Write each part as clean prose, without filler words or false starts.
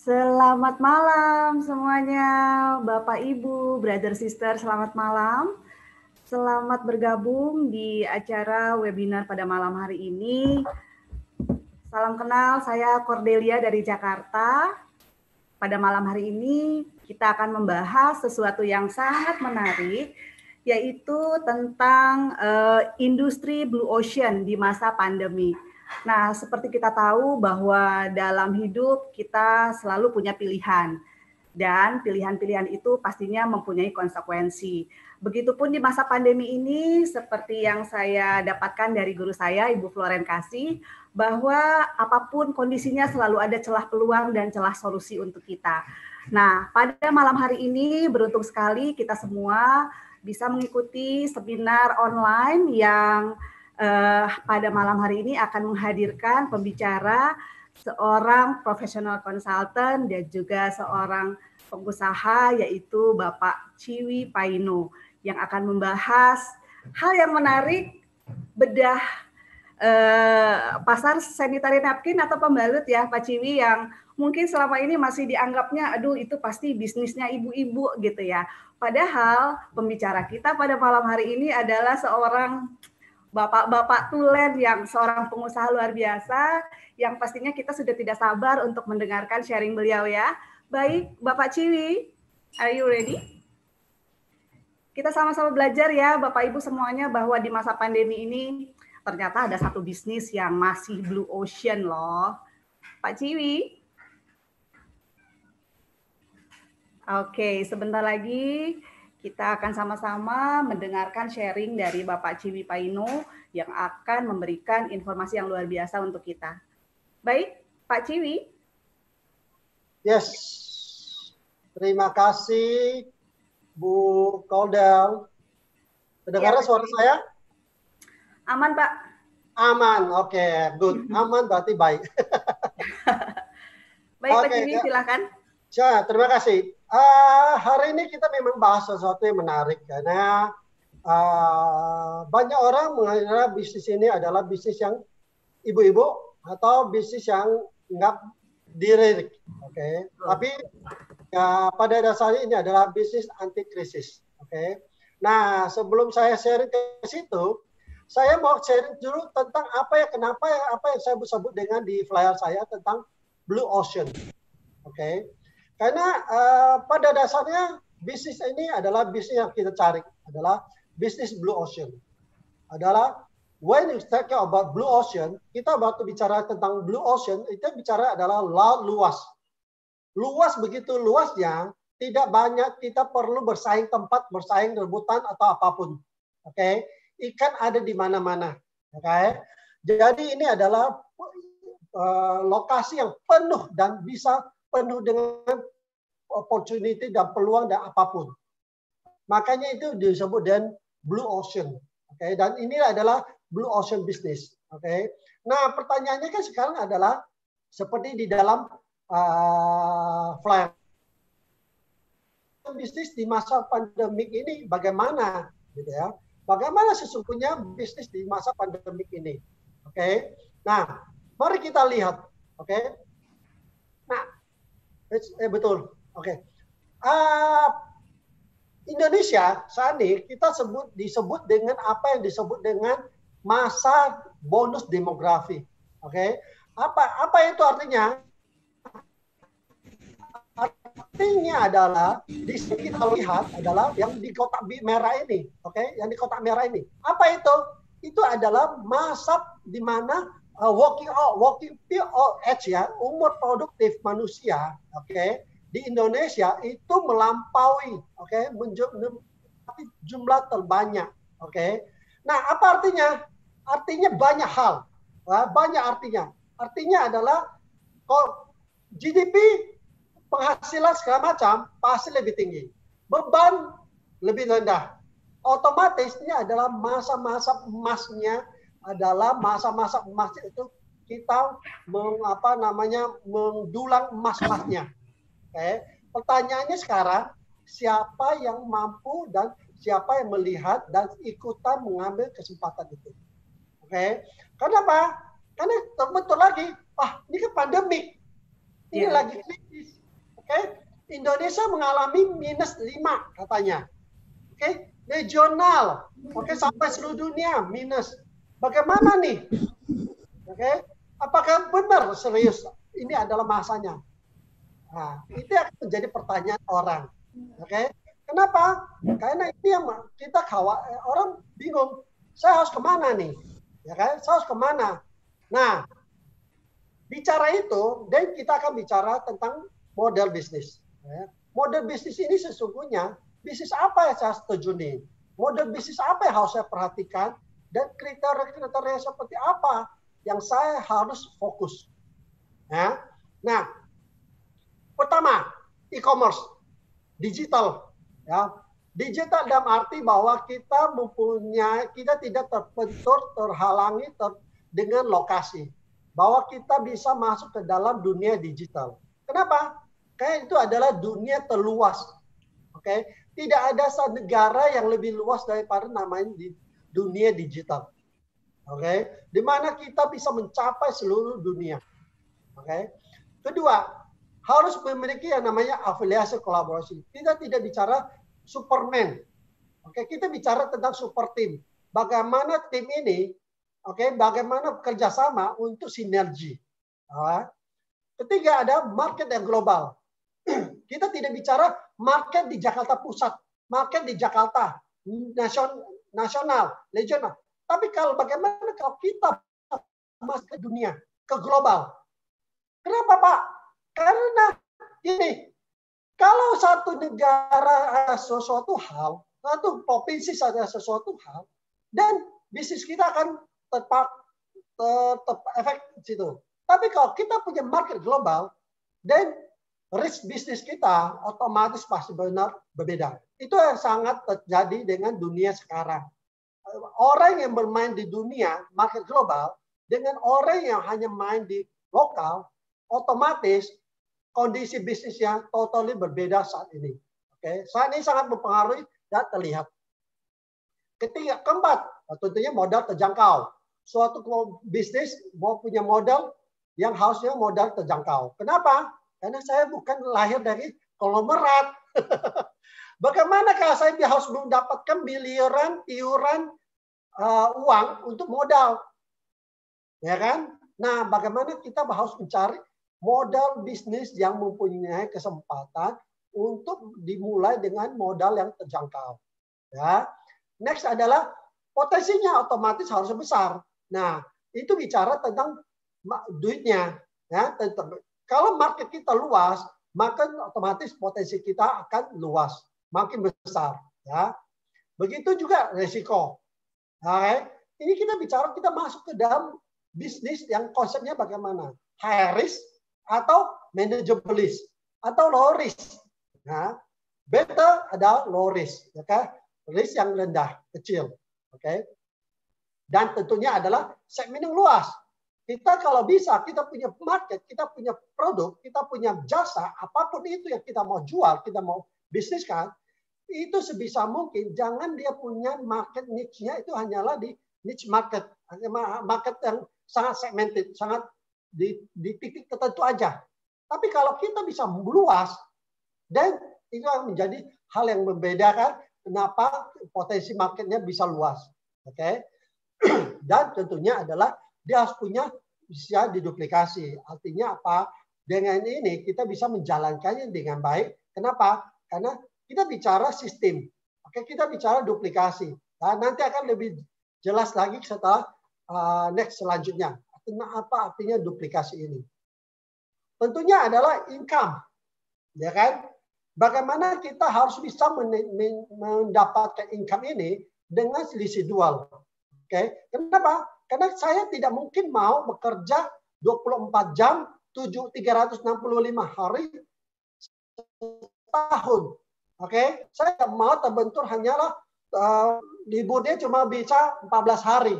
Selamat malam semuanya, Bapak Ibu, brother sister, selamat malam. Selamat bergabung di acara webinar pada malam hari ini. Salam kenal, saya Cordelia dari Jakarta. Pada malam hari ini kita akan membahas sesuatu yang sangat menarik, yaitu tentang industri Blue Ocean di masa pandemi. Nah, seperti kita tahu bahwa dalam hidup kita selalu punya pilihan. Dan pilihan-pilihan itu pastinya mempunyai konsekuensi. Begitupun di masa pandemi ini, seperti yang saya dapatkan dari guru saya, Ibu Floren Kasih, bahwa apapun kondisinya selalu ada celah peluang dan celah solusi untuk kita. Nah, pada malam hari ini beruntung sekali kita semua bisa mengikuti seminar online yang pada malam hari ini akan menghadirkan pembicara seorang profesional konsultan dan juga seorang pengusaha, yaitu Bapak Ciwi Paino, yang akan membahas hal yang menarik, bedah pasar sanitary napkin atau pembalut ya Pak Ciwi, yang mungkin selama ini masih dianggapnya aduh itu pasti bisnisnya ibu-ibu gitu ya. Padahal pembicara kita pada malam hari ini adalah seorang bapak-bapak tulen, yang seorang pengusaha luar biasa, yang pastinya kita sudah tidak sabar untuk mendengarkan sharing beliau ya. Baik, Bapak Ciwi, are you ready? Kita sama-sama belajar ya Bapak Ibu semuanya, bahwa di masa pandemi ini ternyata ada satu bisnis yang masih blue ocean loh. Pak Ciwi. Oke, sebentar lagi kita akan sama-sama mendengarkan sharing dari Bapak Ciwi Paino yang akan memberikan informasi yang luar biasa untuk kita. Baik, Pak Ciwi. Yes, terima kasih Bu Koldel. Mendengar suara saya? Aman, Pak. Aman, oke, good. Aman berarti baik. Baik, Pak Ciwi, silakan. Ya, terima kasih. Hari ini kita memang bahas sesuatu yang menarik karena banyak orang mengira bisnis ini adalah bisnis yang ibu-ibu atau bisnis yang nggak dilirik, oke. Tapi ya, pada dasarnya ini adalah bisnis anti krisis, oke. Nah, sebelum saya sharing ke situ, saya mau sharing dulu tentang apa yang saya sebut dengan di flyer saya tentang Blue Ocean, oke. Karena pada dasarnya bisnis ini adalah bisnis yang kita cari, adalah bisnis Blue Ocean. Adalah when you talk about Blue Ocean, kita waktu bicara tentang Blue Ocean, itu bicara adalah laut luas. Luas, begitu luasnya, tidak banyak kita perlu bersaing tempat, bersaing rebutan atau apapun. Oke, ikan ada di mana-mana. Oke, jadi ini adalah lokasi yang penuh dan bisa penuh dengan opportunity dan peluang dan apapun. Makanya itu disebut dengan Blue Ocean. Oke, dan ini adalah Blue Ocean Business. Oke, nah pertanyaannya kan sekarang adalah seperti di dalam flyer, bisnis di masa pandemik ini bagaimana, gitu ya? Bagaimana sesungguhnya bisnis di masa pandemik ini? Oke, nah mari kita lihat. Oke, nah betul. Oke, Indonesia saat ini kita disebut dengan apa yang disebut dengan masa bonus demografi. Oke, apa itu artinya? Artinya adalah di sini kita lihat adalah yang di kotak merah ini, oke? Yang di kotak merah ini. Apa itu? Itu adalah masa di mana working age ya, umur produktif manusia, oke? Di Indonesia itu melampaui, oke? Jumlah terbanyak, oke? Nah, apa artinya? Artinya banyak hal, banyak artinya. Artinya adalah kok GDP, penghasilan segala macam pasti lebih tinggi, beban lebih rendah. Otomatis ini adalah masa-masa emasnya, adalah masa-masa emas itu kita mendulang emas-emasnya. Oke. Pertanyaannya sekarang, siapa yang mampu dan siapa yang melihat dan ikutan mengambil kesempatan itu? Oke. Kenapa? Karena betul lagi, ini kan pandemik. Ini lagi kritis. Oke. Indonesia mengalami minus 5 katanya. Oke. Regional. Oke, sampai seluruh dunia minus. Bagaimana nih? Oke. Apakah benar serius ini adalah masanya? Nah, itu akan menjadi pertanyaan orang. Oke. Kenapa? Karena ini yang kita orang bingung. Saya harus kemana nih? Ya kan? Saya harus kemana? Nah, bicara itu, dan kita akan bicara tentang model bisnis. Ya. Model bisnis ini sesungguhnya bisnis apa yang saya setuju nih? Model bisnis apa yang harus saya perhatikan? Dan kriteria seperti apa yang saya harus fokus? Ya. Nah, pertama, e-commerce, digital. Ya. Digital dalam arti bahwa kita tidak terhalangi dengan lokasi. Bahwa kita bisa masuk ke dalam dunia digital. Kenapa? Karena itu adalah dunia terluas. Oke, tidak ada satu negara yang lebih luas daripada namanya di dunia digital. Oke, di mana kita bisa mencapai seluruh dunia. Oke. Kedua, harus memiliki yang namanya afiliasi kolaborasi. Kita tidak bicara Superman. Oke, kita bicara tentang super team. Bagaimana tim ini, oke, bagaimana bekerja sama untuk sinergi. Ketiga, ada market yang global. Kita tidak bicara market di Jakarta Pusat, market di Jakarta, nasional, regional. Tapi bagaimana kalau kita masuk ke dunia, ke global? Kenapa, Pak? Karena ini, kalau satu negara ada sesuatu hal, satu provinsi ada sesuatu hal, dan bisnis kita akan tetap efek di situ. Tapi kalau kita punya market global, dan risk bisnis kita otomatis pasti berbeda. Itu yang sangat terjadi dengan dunia sekarang. Orang yang bermain di dunia market global dengan orang yang hanya main di lokal, otomatis kondisi bisnisnya totally berbeda saat ini. Oke, saat ini sangat mempengaruhi dan terlihat. Keempat, tentunya modal terjangkau. Suatu bisnis mau punya modal yang harusnya modal terjangkau. Kenapa? Karena saya bukan lahir dari konglomerat. Bagaimana kalau saya harus mendapatkan miliaran, tiuran uang untuk modal? Ya kan? Nah, bagaimana kita harus mencari modal bisnis yang mempunyai kesempatan untuk dimulai dengan modal yang terjangkau. Ya. Next adalah potensinya otomatis harus besar. Nah, itu bicara tentang duitnya. Ya, kalau market kita luas, maka otomatis potensi kita akan luas, makin besar. Ya. Begitu juga risiko. Nah, ini kita bicara kita masuk ke dalam bisnis yang konsepnya bagaimana? High risk atau manageable risk atau low risk. Nah, better adalah low risk, ya kan? Risk yang rendah, kecil. Oke. Dan tentunya adalah segmen yang luas. Kita kalau bisa, kita punya market, kita punya produk, kita punya jasa, apapun itu yang kita mau jual, kita mau bisniskan, itu sebisa mungkin jangan dia punya market niche-nya itu hanyalah di niche market, market yang sangat segmented, sangat di titik tertentu aja. Tapi kalau kita bisa meluas, dan itu akan menjadi hal yang membedakan kenapa potensi marketnya bisa luas. Oke. Dan tentunya adalah dia harus punya bisa diduplikasi. Artinya apa? Dengan ini kita bisa menjalankannya dengan baik. Kenapa? Karena kita bicara sistem. Oke, kita bicara duplikasi. Nah, nanti akan lebih jelas lagi setelah next selanjutnya. Apa artinya duplikasi ini? Tentunya adalah income. Ya kan? Bagaimana kita harus bisa mendapatkan income ini dengan selisih dual. Oke, kenapa? Karena saya tidak mungkin mau bekerja 24 jam, 365 hari setahun. Oke, saya tidak mau terbentur hanyalah liburnya cuma bisa 14 hari.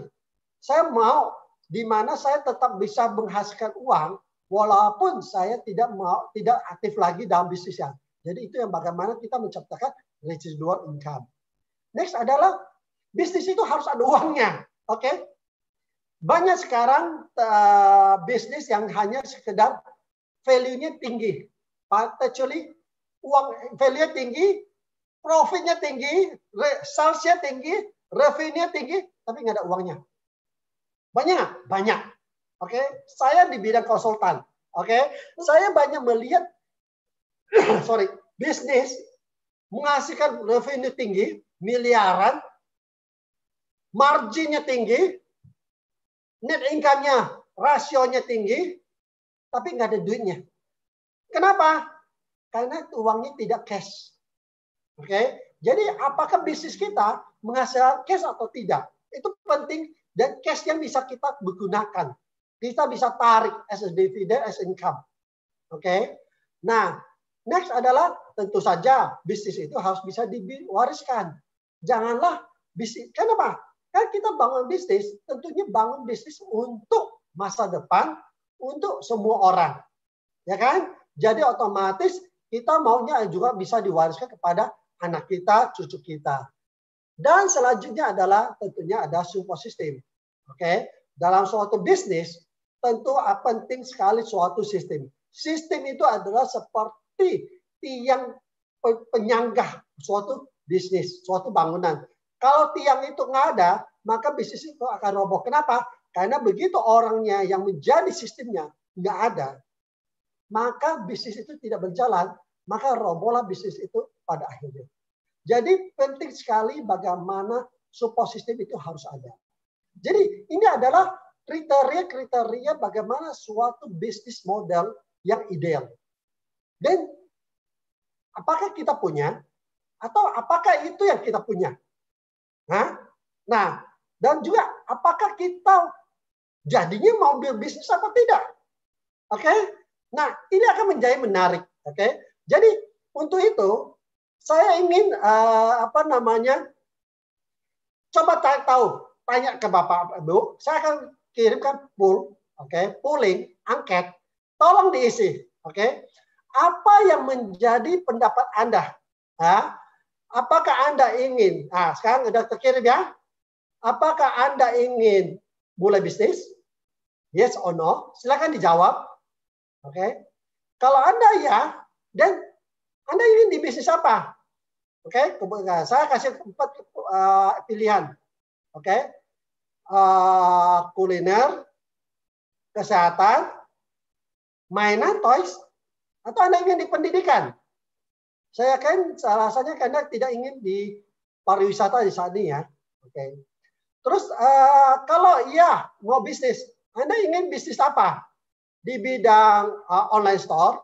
Saya mau di mana saya tetap bisa menghasilkan uang walaupun saya tidak aktif lagi dalam bisnisnya. Jadi itu yang bagaimana kita menciptakan residual income. Next adalah bisnis itu harus ada uangnya. Oke. Banyak sekarang bisnis yang hanya sekedar value-nya tinggi. Actually, uang value-nya tinggi, profit-nya tinggi, sales-nya tinggi, revenue-nya tinggi, tapi nggak ada uangnya. Banyak nggak? Banyak. Oke, saya di bidang konsultan. Oke, saya banyak melihat, sorry, bisnis menghasilkan revenue tinggi, miliaran, marginnya tinggi, net income-nya, rasionya tinggi, tapi nggak ada duitnya. Kenapa? Karena uangnya tidak cash. Oke, jadi apakah bisnis kita menghasilkan cash atau tidak? Itu penting, dan cash yang bisa kita gunakan. Kita bisa tarik as a dividend, as income. Oke. Nah, next adalah tentu saja bisnis itu harus bisa diwariskan. Janganlah bisnis. Kenapa? Kan kita bangun bisnis, tentunya bangun bisnis untuk masa depan, untuk semua orang. Ya kan? Jadi otomatis kita maunya juga bisa diwariskan kepada anak kita, cucu kita. Dan selanjutnya adalah tentunya ada support system. Oke. Dalam suatu bisnis, tentu penting sekali suatu sistem. Sistem itu adalah seperti tiang penyanggah suatu bisnis, suatu bangunan. Kalau tiang itu nggak ada, maka bisnis itu akan roboh. Kenapa? Karena begitu orangnya yang menjadi sistemnya nggak ada, maka bisnis itu tidak berjalan, maka robohlah bisnis itu pada akhirnya. Jadi penting sekali bagaimana support system itu harus ada. Jadi ini adalah kriteria-kriteria bagaimana suatu bisnis model yang ideal. Dan apakah kita punya atau apakah itu yang kita punya? Nah, dan juga apakah kita jadinya mau berbisnis apa tidak? Oke? Nah, ini akan menjadi menarik. Oke? Jadi untuk itu saya ingin coba tanya ke Bapak Ibu, saya akan kirimkan polling, angket, tolong diisi, Apa yang menjadi pendapat Anda? Apakah Anda ingin? Sekarang sudah terkirim ya. Apakah Anda ingin mulai bisnis? Yes or no? Silakan dijawab. Kalau Anda ya, dan Anda ingin di bisnis apa? Saya kasih 4 pilihan. Kuliner, kesehatan, mainan, toys, atau Anda ingin di pendidikan? Saya kan rasanya Anda tidak ingin di pariwisata di saat ini ya. Terus kalau iya mau bisnis, Anda ingin bisnis apa? Di bidang online store,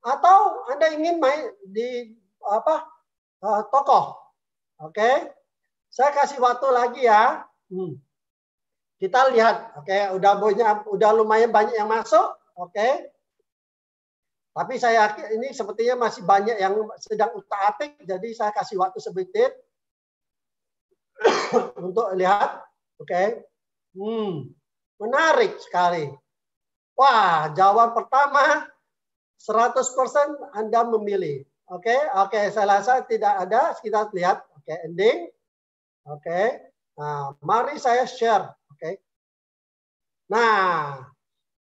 atau Anda ingin main di toko? Saya kasih waktu lagi ya. Kita lihat, udah lumayan banyak yang masuk, Tapi saya yakin ini sepertinya masih banyak yang sedang utak-atik, jadi saya kasih waktu sedikit untuk lihat, menarik sekali. Wah, jawaban pertama 100% Anda memilih. Saya rasa tidak ada. Kita lihat, ending. Nah, mari saya share. Nah,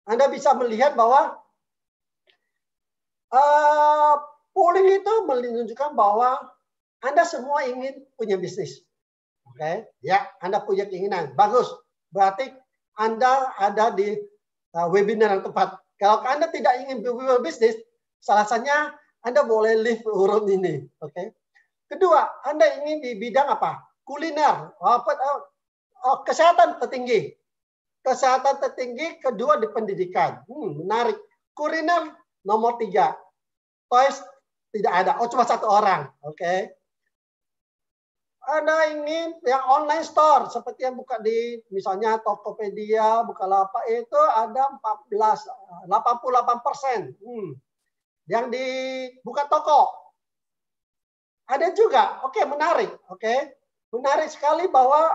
Anda bisa melihat bahwa polling itu menunjukkan bahwa Anda semua ingin punya bisnis. Ya, Anda punya keinginan. Bagus. Berarti Anda ada di webinar yang tepat. Kalau Anda tidak ingin berbisnis, alasannya Anda boleh leave urut ini. Kedua, Anda ingin di bidang apa? Kuliner. Kesehatan tertinggi. Kesehatan tertinggi, kedua di pendidikan. Menarik. Kuliner nomor 3. Toys tidak ada. Cuma 1 orang. Anda ingin yang online store seperti yang buka di misalnya Tokopedia, Bukalapak itu ada 88%. Yang di buka toko ada juga. Menarik. Menarik sekali bahwa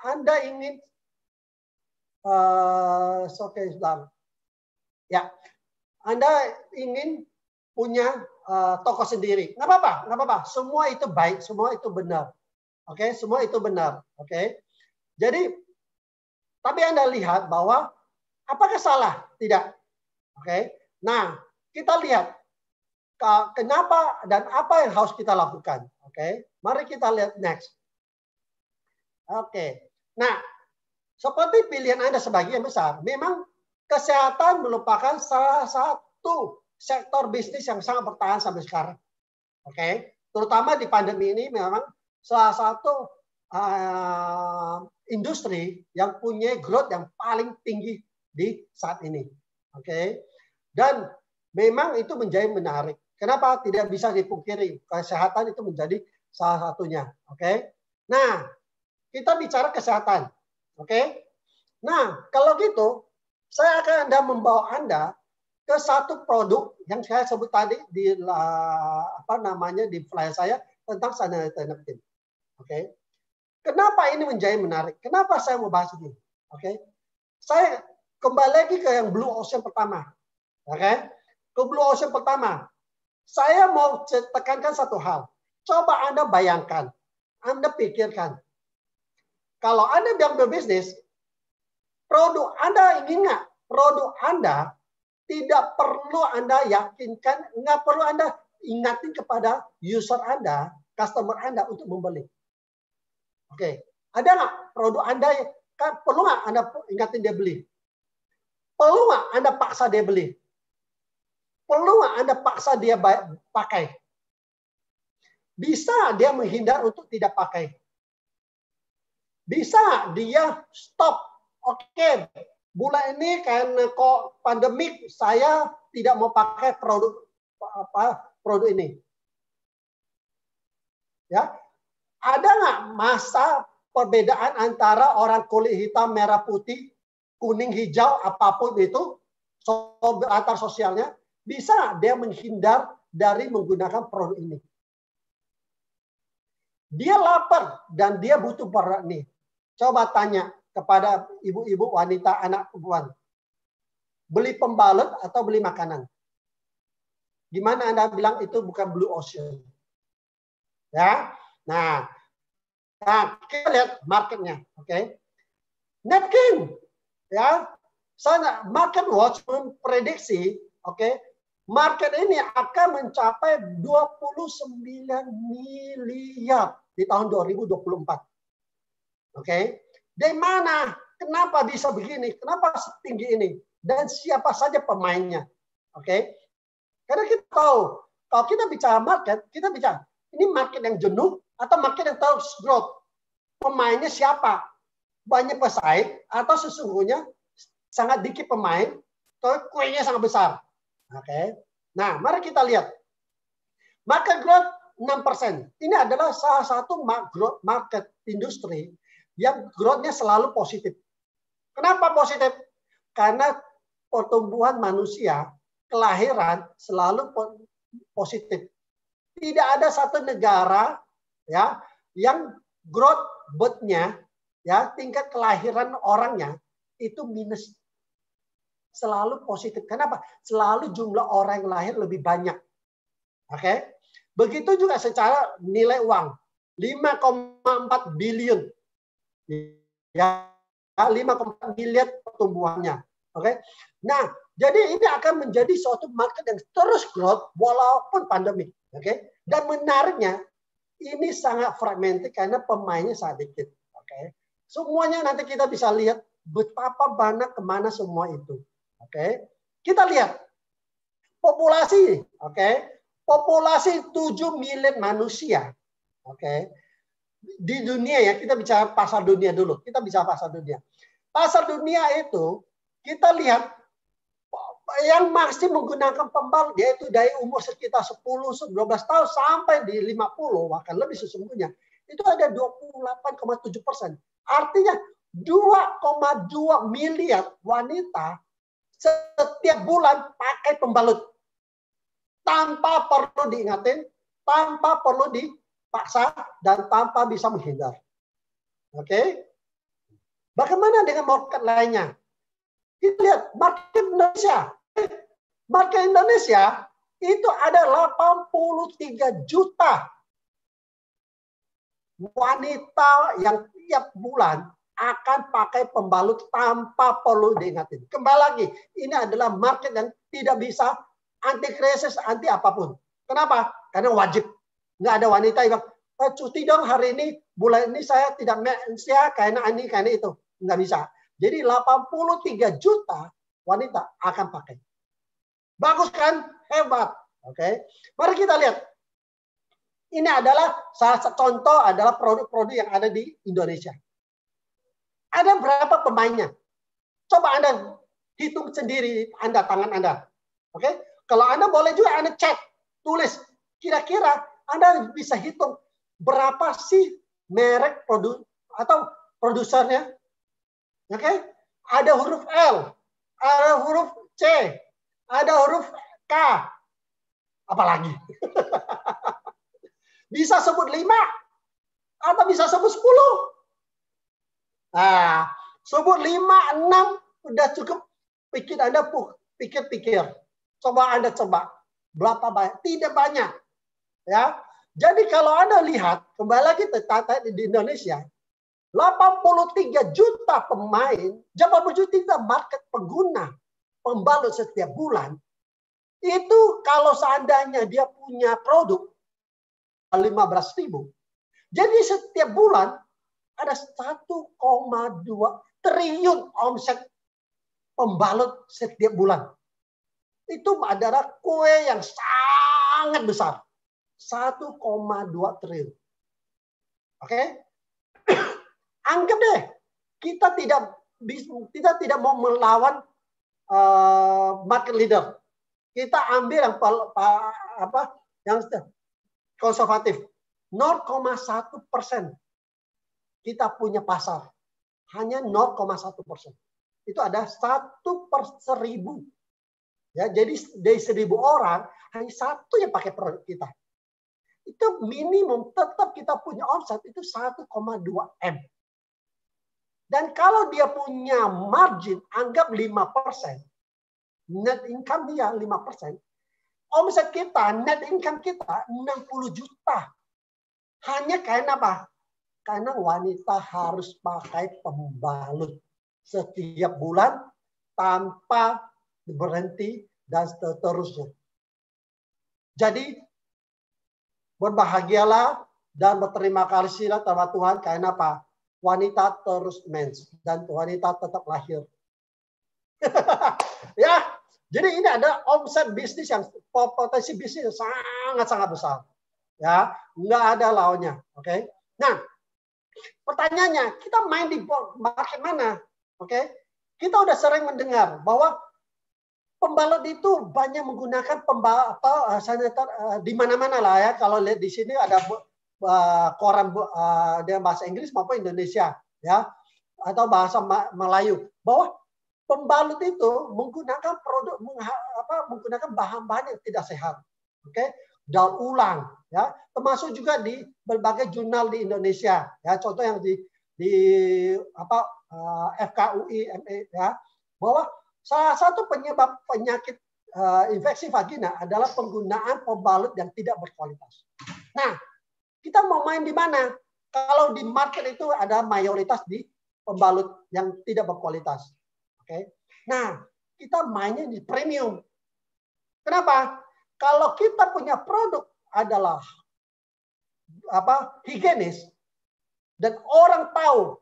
Anda ingin Anda ingin punya toko sendiri. Nggak apa-apa. Semua itu baik, semua itu benar. Semua itu benar. Jadi, tapi Anda lihat bahwa Apakah salah? Tidak. Oke. Nah, kita lihat kenapa dan apa yang harus kita lakukan. Oke. Mari kita lihat next. Oke. Nah, seperti pilihan Anda sebagian besar, memang kesehatan merupakan salah satu sektor bisnis yang sangat bertahan sampai sekarang. Oke. Terutama di pandemi ini memang salah satu industri yang punya growth yang paling tinggi di saat ini. Oke. Dan memang itu menjadi menarik. Kenapa? Tidak bisa dipungkiri. Kesehatan itu menjadi salah satunya. Oke. Nah, kita bicara kesehatan. Oke. Nah, kalau gitu, saya akan membawa Anda ke satu produk yang saya sebut tadi di di flyer saya tentang sanitary napkin. Oke. Kenapa ini menjadi menarik? Kenapa saya mau bahas ini? Oke. Saya kembali lagi ke yang Blue Ocean pertama. Oke. Ke Blue Ocean pertama. Saya mau tekankan satu hal. Coba Anda bayangkan. Anda pikirkan. Kalau Anda yang berbisnis, produk Anda ingin nggak? Produk Anda tidak perlu Anda yakinkan, nggak perlu Anda ingatin kepada user Anda, customer Anda untuk membeli. Oke, ada nggak produk Anda kan perlu nggak Anda ingatin dia beli? Perlu nggak Anda paksa dia beli? Perlu nggak Anda paksa dia pakai? Bisa dia menghindar untuk tidak pakai? Bisa dia stop? Oke, bulan ini karena kok pandemik saya tidak mau pakai produk ini. Ya, ada nggak masa perbedaan antara orang kulit hitam, merah, putih, kuning, hijau, apapun itu antar sosialnya? Bisa dia menghindar dari menggunakan produk ini. Dia lapar dan dia butuh produk ini. Coba tanya kepada ibu-ibu, wanita, anak perempuan. Beli pembalut atau beli makanan? Gimana Anda bilang itu bukan Blue Ocean? Ya, nah kita lihat marketnya, oke? Napkin, ya. Market Watch memprediksi, oke, market ini akan mencapai 29 miliar di tahun 2024. Oke. Dari mana? Kenapa bisa begini? Kenapa setinggi ini? Dan siapa saja pemainnya? Oke. Karena kita tahu, kalau kita bicara market, kita bicara ini market yang jenuh atau market yang terus growth. Pemainnya siapa? Banyak pesaing atau sesungguhnya sangat dikit pemain, tapi kuenya sangat besar. Oke. Nah, mari kita lihat. Market growth 6%. Ini adalah salah satu market industri yang growth-nya selalu positif. Kenapa positif? Karena pertumbuhan manusia, kelahiran selalu positif. Tidak ada satu negara ya yang growth birth-nya ya tingkat kelahiran orangnya itu minus. Selalu positif. Kenapa? Selalu jumlah orang yang lahir lebih banyak. Oke. Begitu juga secara nilai uang. 5,4 billion. Ya, 5,4 miliar pertumbuhannya. Oke. Nah, jadi ini akan menjadi suatu market yang terus growth walaupun pandemi. Oke. Dan menariknya ini sangat fragmented karena pemainnya sangat dikit. Oke. Semuanya nanti kita bisa lihat betapa banyak kemana semua itu. Oke, kita lihat populasi. Oke, populasi 7 miliar manusia. Oke, di dunia ya, kita bicara pasar dunia dulu. Kita bicara pasar dunia. Pasar dunia itu kita lihat yang masih menggunakan pembalut yaitu dari umur sekitar 10-12 tahun sampai di 50 bahkan lebih sesungguhnya itu ada 28,7%. Artinya 2,2 miliar wanita setiap bulan pakai pembalut tanpa perlu diingatin, tanpa perlu dipaksa, dan tanpa bisa menghindar. Oke? Bagaimana dengan market lainnya? Kita lihat market Indonesia. Market Indonesia itu ada 83 juta wanita yang tiap bulan akan pakai pembalut tanpa perlu diingatin. Kembali lagi, ini adalah market yang tidak bisa anti krisis, anti apapun. Kenapa? Karena wajib. Nggak ada wanita yang bilang, cuti dong hari ini, bulan ini saya tidak mensia karena ini, karena itu. Nggak bisa. Jadi 83 juta wanita akan pakai. Bagus kan? Hebat. Oke. Mari kita lihat. Ini adalah salah satu contoh adalah produk-produk yang ada di Indonesia. Ada berapa pemainnya? Coba Anda hitung sendiri tangan Anda. Oke? Kalau Anda boleh juga Anda cek, tulis kira-kira Anda bisa hitung berapa sih merek produk atau produsernya. Oke? Ada huruf L, ada huruf C, ada huruf K. Apalagi? Bisa sebut 5 atau bisa sebut 10. Nah, sebut 5, 6 udah cukup. Anda pikir-pikir. Coba Anda coba. Berapa banyak? Tidak banyak. Ya. Jadi kalau Anda lihat, kembali lagi di Indonesia, 83 juta pemain, 80 juta market pengguna pembalut setiap bulan. Itu kalau seandainya dia punya produk 15.000. Jadi setiap bulan ada 1,2 triliun omset pembalut setiap bulan. Itu adalah kue yang sangat besar. 1,2 triliun. Oke? Anggap deh, kita tidak mau melawan market leader. Kita ambil yang konservatif. 0,1% kita punya pasar. Hanya 0,1%. Itu ada 1/1000. Ya, jadi dari 1000 orang, hanya 1 yang pakai produk kita. Itu minimum tetap kita punya omset itu 1,2 M. Dan kalau dia punya margin, anggap 5%. Net income dia 5%. Omset kita, net income kita 60 juta. Hanya karena apa? Karena wanita harus pakai pembalut setiap bulan tanpa berhenti dan seterusnya. Jadi berbahagialah dan berterima kasihlah kepada Tuhan karena apa? Wanita terus mens dan wanita tetap lahir. Ya, jadi ini ada omset bisnis yang potensi bisnis yang sangat-sangat besar. Ya, nggak ada lawannya. Oke. Nah, pertanyaannya, kita main di market mana? Oke. Kita udah sering mendengar bahwa pembalut itu banyak menggunakan sanitizer di mana-mana lah ya. Kalau lihat di sini ada koran dengan bahasa Inggris maupun Indonesia ya, atau bahasa Melayu, bahwa pembalut itu menggunakan menggunakan bahan-bahan yang tidak sehat. Oke, daur ulang ya, termasuk juga di berbagai jurnal di Indonesia ya, contoh yang di FKUI ME ya, bahwa salah satu penyebab penyakit infeksi vagina adalah penggunaan pembalut yang tidak berkualitas. Nah, kita mau main di mana? Kalau di market itu ada mayoritas di pembalut yang tidak berkualitas. Oke. Nah, kita mainnya di premium. Kenapa? Kalau kita punya produk adalah higienis dan orang tahu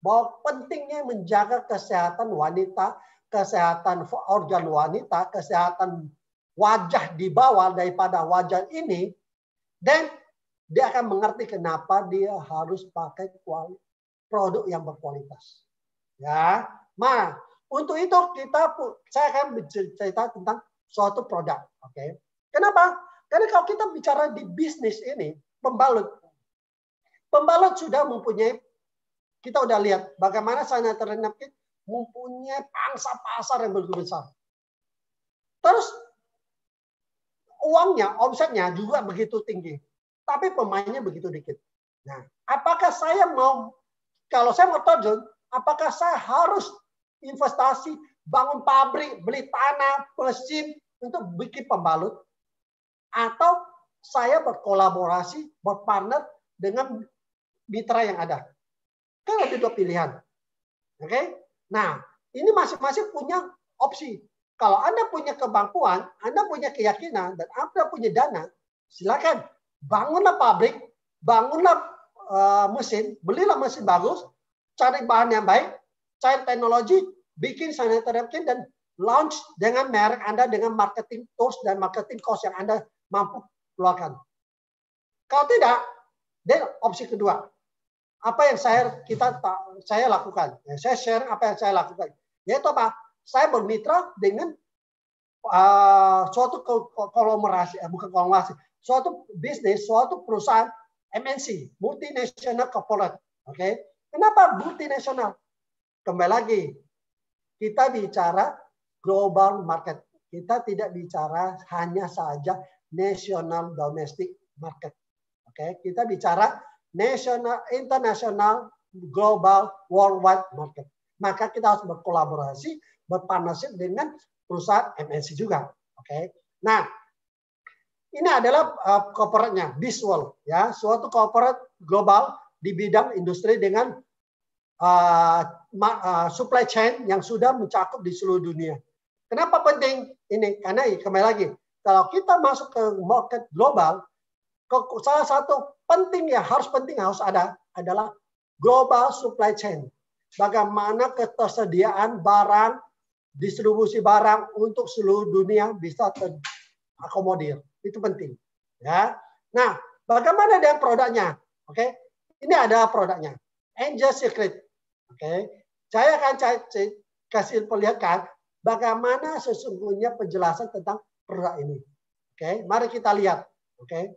bahwa pentingnya menjaga kesehatan wanita, kesehatan organ wanita, kesehatan wajah di bawah daripada wajah ini, dan dia akan mengerti kenapa dia harus pakai produk yang berkualitas. Ya, untuk itu saya akan bercerita tentang suatu produk. Oke, kenapa? Karena kalau kita bicara di bisnis ini, pembalut sudah mempunyai, kita udah lihat bagaimana sanitary napkin mempunyai pangsa pasar yang begitu besar. Terus uangnya, omsetnya juga begitu tinggi. Tapi pemainnya begitu dikit. Nah, apakah kalau saya mau terjun, apakah saya harus investasi, bangun pabrik, beli tanah, mesin untuk bikin pembalut? Atau saya berkolaborasi, berpartner dengan mitra yang ada? Kan ada dua pilihan. Oke? Nah, ini masing-masing punya opsi. Kalau Anda punya kemampuan, Anda punya keyakinan, dan Anda punya dana, silakan bangunlah pabrik, bangunlah mesin, belilah mesin bagus, cari bahan yang baik, cari teknologi, bikin sanitary napkin, dan launch dengan merek Anda, dengan marketing tools dan marketing cost yang Anda mampu keluarkan. Kalau tidak, dan opsi kedua, apa yang saya lakukan? Saya share apa yang saya lakukan. Yaitu apa? Saya bermitra dengan suatu konglomerasi, bukan konglomerasi, suatu bisnis, suatu perusahaan MNC, multinational corporate. Oke, kenapa multinational? Kembali lagi, kita bicara global market. Kita tidak bicara hanya saja national domestic market. Oke, kita bicara national, international, global, worldwide market. Maka kita harus berkolaborasi, berpartnership dengan perusahaan MNC juga. Oke. Nah, ini adalah corporate-nya, Bisworld, ya, suatu corporate global di bidang industri dengan supply chain yang sudah mencakup di seluruh dunia. Kenapa penting ini? Karena kembali lagi, kalau kita masuk ke market global, salah satu penting harus ada adalah global supply chain. Bagaimana ketersediaan barang, distribusi barang untuk seluruh dunia bisa terakomodir. Itu penting. Ya. Nah, bagaimana dengan produknya? Oke. Ini ada produknya. Angel Secret. Oke. Saya akan kasih perlihatkan bagaimana sesungguhnya penjelasan tentang produk ini. Oke, mari kita lihat. Oke.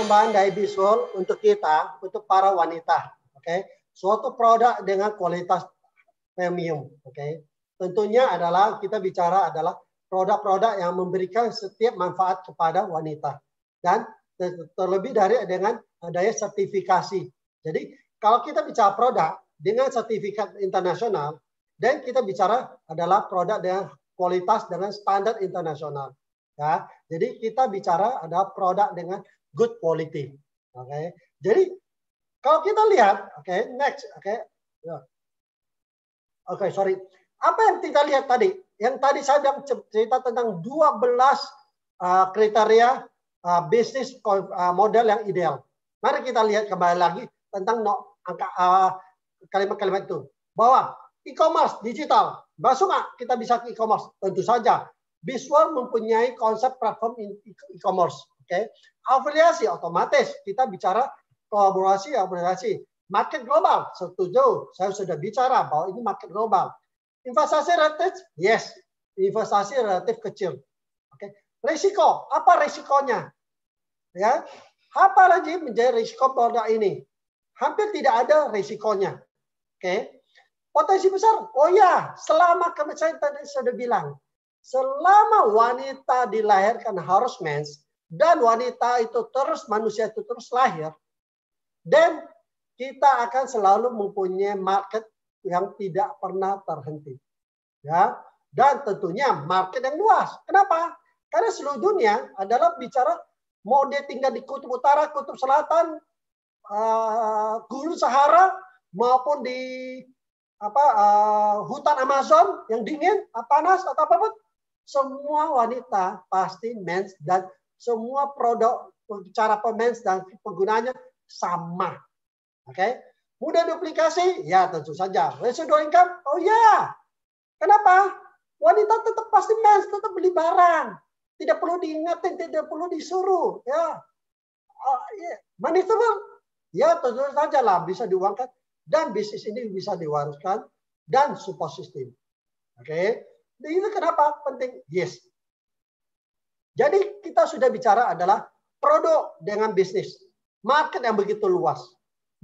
persembahan dari Bisworld untuk kita, untuk para wanita. Oke, suatu produk dengan kualitas premium. Oke, tentunya adalah kita bicara adalah produk-produk yang memberikan setiap manfaat kepada wanita dan terlebih dari dengan adanya sertifikasi. Jadi kalau kita bicara produk dengan sertifikat internasional dan kita bicara adalah produk dengan kualitas dengan standar internasional. Ya, jadi kita bicara ada produk dengan good quality. Oke, jadi kalau kita lihat, oke, next, oke, Ya. Oke, sorry. Apa yang kita lihat tadi? Yang tadi saya bilang cerita tentang 12 kriteria bisnis model yang ideal. Mari kita lihat kembali lagi tentang kalimat-kalimat itu. Bahwa e-commerce digital, masuk nggak kita bisa ke e-commerce? Tentu saja. Bizworld mempunyai konsep platform e-commerce. Oke, afiliasi otomatis kita bicara kolaborasi. Market global, setuju. Saya sudah bicara bahwa ini market global. Investasi relatif, yes. Investasi relatif kecil. Oke. Risiko, apa risikonya? Ya, apa lagi menjadi risiko produk ini? Hampir tidak ada risikonya. Oke. Potensi besar, oh ya, selama saya tadi sudah bilang, selama wanita dilahirkan harus mens dan wanita itu terus manusia itu terus lahir, dan kita akan selalu mempunyai market yang tidak pernah terhenti. Ya, dan tentunya market yang luas. Kenapa? Karena seluruh dunia adalah bicara mau dia tinggal di kutub utara, kutub selatan, Gurun Sahara maupun di hutan Amazon yang dingin, panas atau apapun, semua wanita pasti mens dan semua produk cara pemens dan penggunanya sama. Oke, mudah duplikasi? Ya tentu saja. Residual income? Oh ya. Kenapa? Wanita tetap pasti mens, tetap beli barang. Tidak perlu diingatin, tidak perlu disuruh. Ya, money ya tentu saja lah bisa diuangkan dan bisnis ini bisa diwariskan dan support system. Oke, itu kenapa penting? Yes. Jadi kita sudah bicara adalah produk dengan bisnis, market yang begitu luas.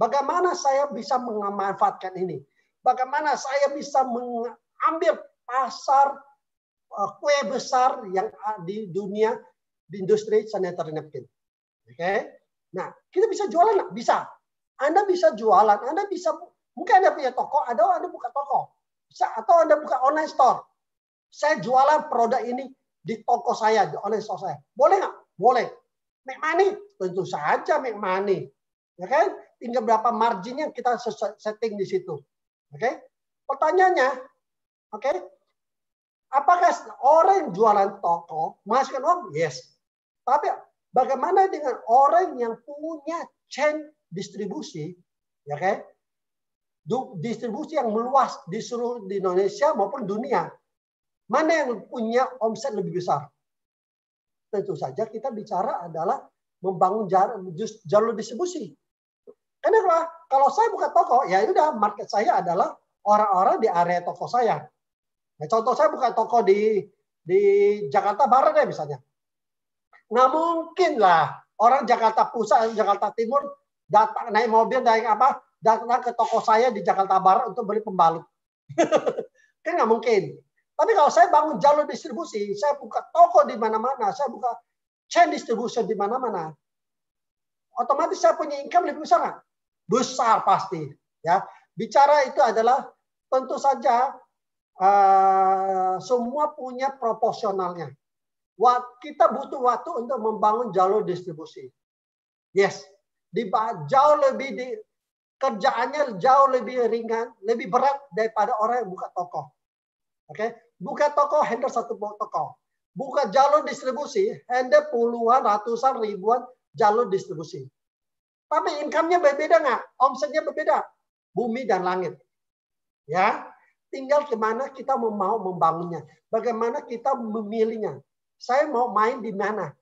Bagaimana saya bisa memanfaatkan ini? Bagaimana saya bisa mengambil pasar kue besar yang di dunia di industri sanitary napkin? Oke. Nah, kita bisa jualan nggak? Bisa. Anda bisa jualan, Anda bisa, mungkin Anda punya toko, atau Anda buka toko. Bisa, atau Anda buka online store. Saya jualan produk ini di toko saya, di online store saya. Boleh nggak? Boleh. Make money? Tentu saja make money. Ya kan? Tinggal berapa margin yang kita setting di situ. Oke? Pertanyaannya, oke? Apakah orang yang jualan toko menghasilkan uang? Yes. Tapi bagaimana dengan orang yang punya chain distribusi, ya kan? Distribusi yang meluas di seluruh di Indonesia maupun dunia. Mana yang punya omset lebih besar? Tentu saja kita bicara adalah membangun jalur distribusi. Karena kalau saya buka toko, ya udah market saya adalah orang-orang di area toko saya. Nah, contoh saya buka toko di Jakarta Barat ya misalnya. Nggak mungkin lah orang Jakarta Pusat, Jakarta Timur datang naik mobil datang ke toko saya di Jakarta Barat untuk beli pembalut. Kan nggak mungkin. Tapi kalau saya bangun jalur distribusi, saya buka toko di mana-mana, saya buka chain distribution di mana-mana, otomatis saya punya income lebih besar nggak? Besar pasti. Ya, bicara itu adalah tentu saja semua punya proporsionalnya. Kita butuh waktu untuk membangun jalur distribusi. Yes, kerjaannya jauh lebih ringan, lebih berat daripada orang yang buka toko. Oke, buka toko handle satu toko. Buka jalur distribusi handle puluhan, ratusan, ribuan jalur distribusi. Tapi income-nya berbeda nggak? Omsetnya berbeda. Bumi dan langit. Ya, tinggal kemana kita mau membangunnya. Bagaimana kita memilihnya. Saya mau main di mana?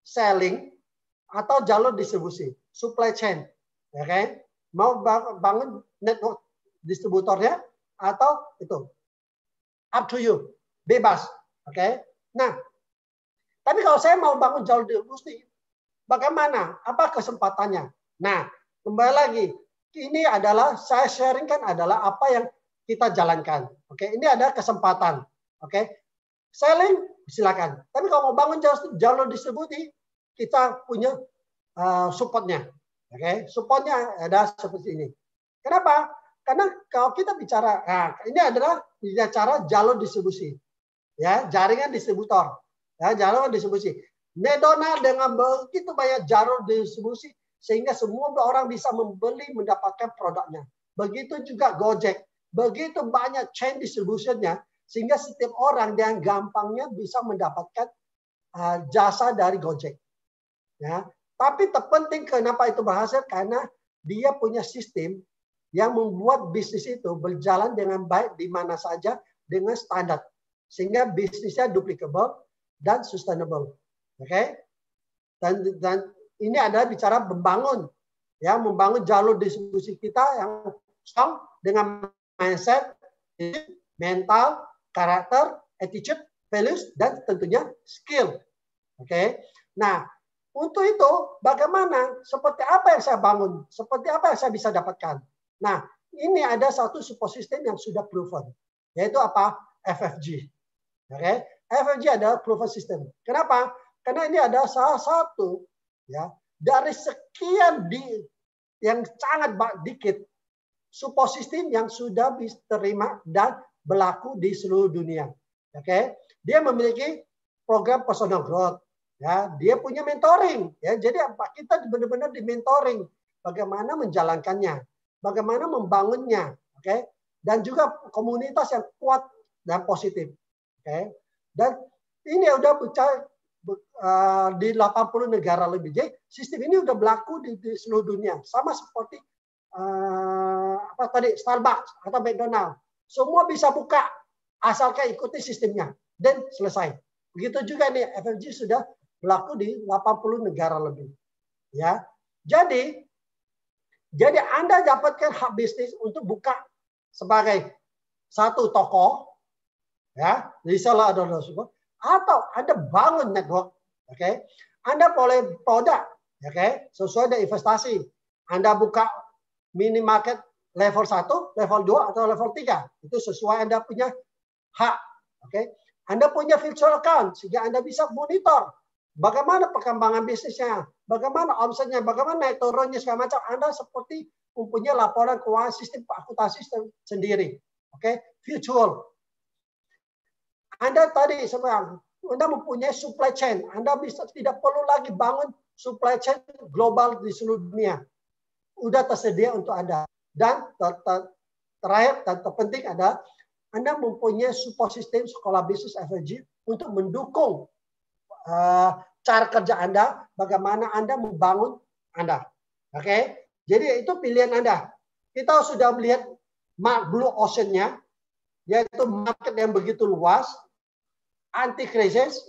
Selling atau jalur distribusi, supply chain. Ya kan? Mau bangun network distributornya atau itu. Up to you. Bebas. Oke? Nah, tapi kalau saya mau bangun jalur distribusi, bagaimana? Apa kesempatannya? Nah, kembali lagi. Ini adalah saya sharingkan adalah apa yang kita jalankan. Oke, ini ada kesempatan. Oke, selling silakan. Tapi kalau mau bangun jalur distribusi, kita punya supportnya. Oke, supportnya ada seperti ini. Kenapa? Karena kalau kita bicara, nah, ini adalah bicara jalur distribusi, ya, jaringan distributor, ya, jalur distribusi. McDonald dengan begitu banyak jalur distribusi sehingga semua orang bisa membeli mendapatkan produknya. begitu juga Gojek, begitu banyak chain distributionnya, sehingga setiap orang yang gampangnya bisa mendapatkan jasa dari Gojek. Ya, tapi terpenting kenapa itu berhasil, karena dia punya sistem yang membuat bisnis itu berjalan dengan baik di mana saja dengan standar, sehingga bisnisnya duplicable dan sustainable. Oke? Dan ini adalah bicara membangun, ya, membangun jalur distribusi kita yang strong dengan mindset, mental, karakter, attitude, values, dan tentunya skill. Oke? Nah, untuk itu, bagaimana, seperti apa yang saya bangun, seperti apa yang saya bisa dapatkan. Nah, ini ada satu support system yang sudah proven, yaitu apa? FFG. Oke? FFG adalah proven system. Kenapa? Karena ini adalah salah satu, ya, dari sekian yang sangat dikit support system yang sudah diterima dan berlaku di seluruh dunia. Oke? Dia memiliki program personal growth. Ya, dia punya mentoring, ya. Jadi kita benar-benar di mentoring bagaimana menjalankannya, bagaimana membangunnya, oke? Dan juga komunitas yang kuat dan positif, oke? Dan ini udah bicara di 80 negara lebih. Jadi sistem ini udah berlaku di seluruh dunia, sama seperti apa tadi, Starbucks atau McDonald. Semua bisa buka asalkan ikuti sistemnya dan selesai. Begitu juga nih, FFG sudah berlaku di 80 negara lebih. Ya. Jadi Anda dapatkan hak bisnis untuk buka sebagai satu toko, ya, reseller atau Anda bangun network, oke? Anda boleh produk, oke? Sesuai dengan investasi. Anda buka minimarket level 1, level 2 atau level 3. Itu sesuai Anda punya hak, oke? Anda punya virtual account sehingga Anda bisa monitor bagaimana perkembangan bisnisnya, bagaimana omsetnya, bagaimana naik turunnya, segala macam. Anda seperti mempunyai laporan keuangan sistem akuntansi sendiri. Oke, virtual. Anda tadi sebenarnya, Anda mempunyai supply chain. Anda bisa tidak perlu lagi bangun supply chain global di seluruh dunia. Udah tersedia untuk Anda. Dan terakhir dan terpenting adalah Anda mempunyai support system sekolah bisnis FFG untuk mendukung cara kerja Anda, bagaimana Anda membangun Anda. Oke? Jadi itu pilihan Anda. Kita sudah melihat blue ocean-nya, yaitu market yang begitu luas, anti krisis,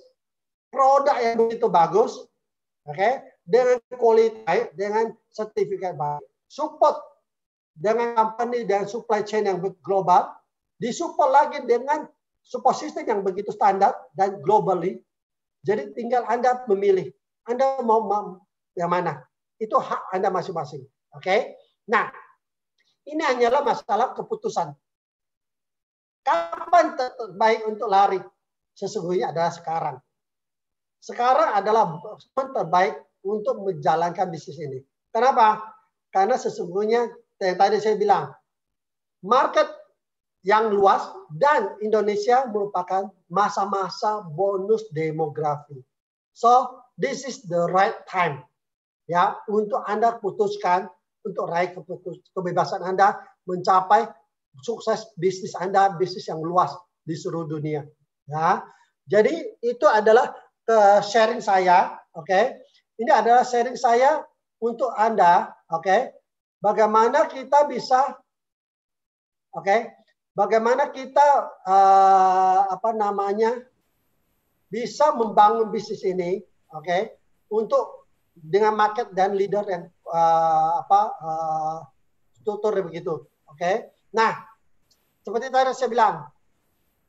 produk yang begitu bagus, oke? Dengan kualitas, dengan sertifikat baik, support dengan company dan supply chain yang global, disupport lagi dengan support system yang begitu standar dan globally. Jadi tinggal Anda memilih. Anda mau yang mana? Itu hak Anda masing-masing. Oke? Nah, ini hanyalah masalah keputusan. Kapan terbaik untuk lari? Sesungguhnya adalah sekarang. Sekarang adalah momen terbaik untuk menjalankan bisnis ini. Kenapa? Karena sesungguhnya yang tadi saya bilang, market yang luas dan Indonesia merupakan masa-masa bonus demografi. So, this is the right time, ya, untuk Anda putuskan untuk raih kebebasan Anda, mencapai sukses bisnis Anda, bisnis yang luas di seluruh dunia. Ya, jadi itu adalah sharing saya, oke? Ini adalah sharing saya untuk Anda, oke? Bagaimana kita bisa, oke? Bagaimana kita bisa membangun bisnis ini, oke? Untuk dengan market dan leader yang struktur begitu, oke? Nah, seperti tadi saya bilang,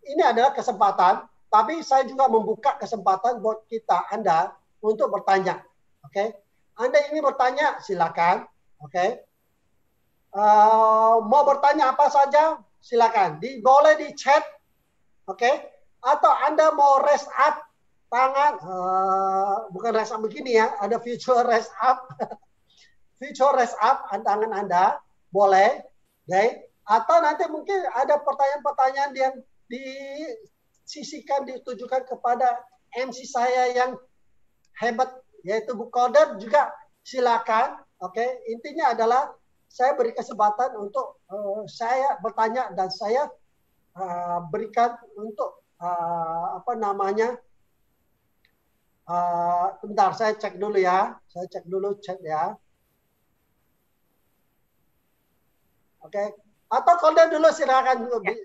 ini adalah kesempatan, tapi saya juga membuka kesempatan buat kita, Anda, untuk bertanya, oke? Anda ingin bertanya, silakan, oke? Mau bertanya apa saja, silakan. Boleh di chat, oke? Atau Anda mau raise up tangan, bukan raise up begini ya, ada virtual raise up, virtual raise up tangan Anda, boleh, okay? Atau nanti mungkin ada pertanyaan-pertanyaan yang disisikan, ditujukan kepada MC saya yang hebat, yaitu Bu Koder juga silakan, oke? Intinya adalah saya beri kesempatan untuk saya bertanya dan saya berikan untuk apa namanya, bentar saya cek dulu ya, saya cek dulu chat ya. Oke, atau kode dulu silakan. Ya.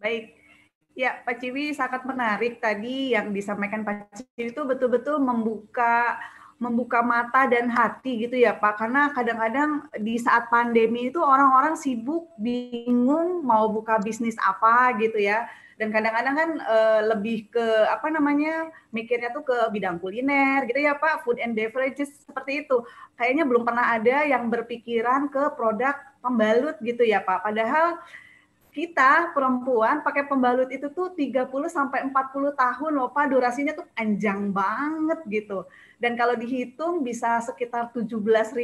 Baik. Ya, Pak Ciwi sangat menarik tadi yang disampaikan Pak Ciwi itu betul-betul membuka mata dan hati gitu ya Pak. Karena kadang-kadang di saat pandemi itu orang-orang sibuk, bingung mau buka bisnis apa gitu ya. Dan kadang-kadang kan lebih ke apa namanya, mikirnya tuh ke bidang kuliner gitu ya Pak, food and beverages seperti itu. Kayaknya belum pernah ada yang berpikiran ke produk pembalut gitu ya Pak. Padahal kita perempuan pakai pembalut itu tuh 30 sampai 40 tahun loh Pak, durasinya tuh panjang banget gitu. Dan kalau dihitung bisa sekitar 17.000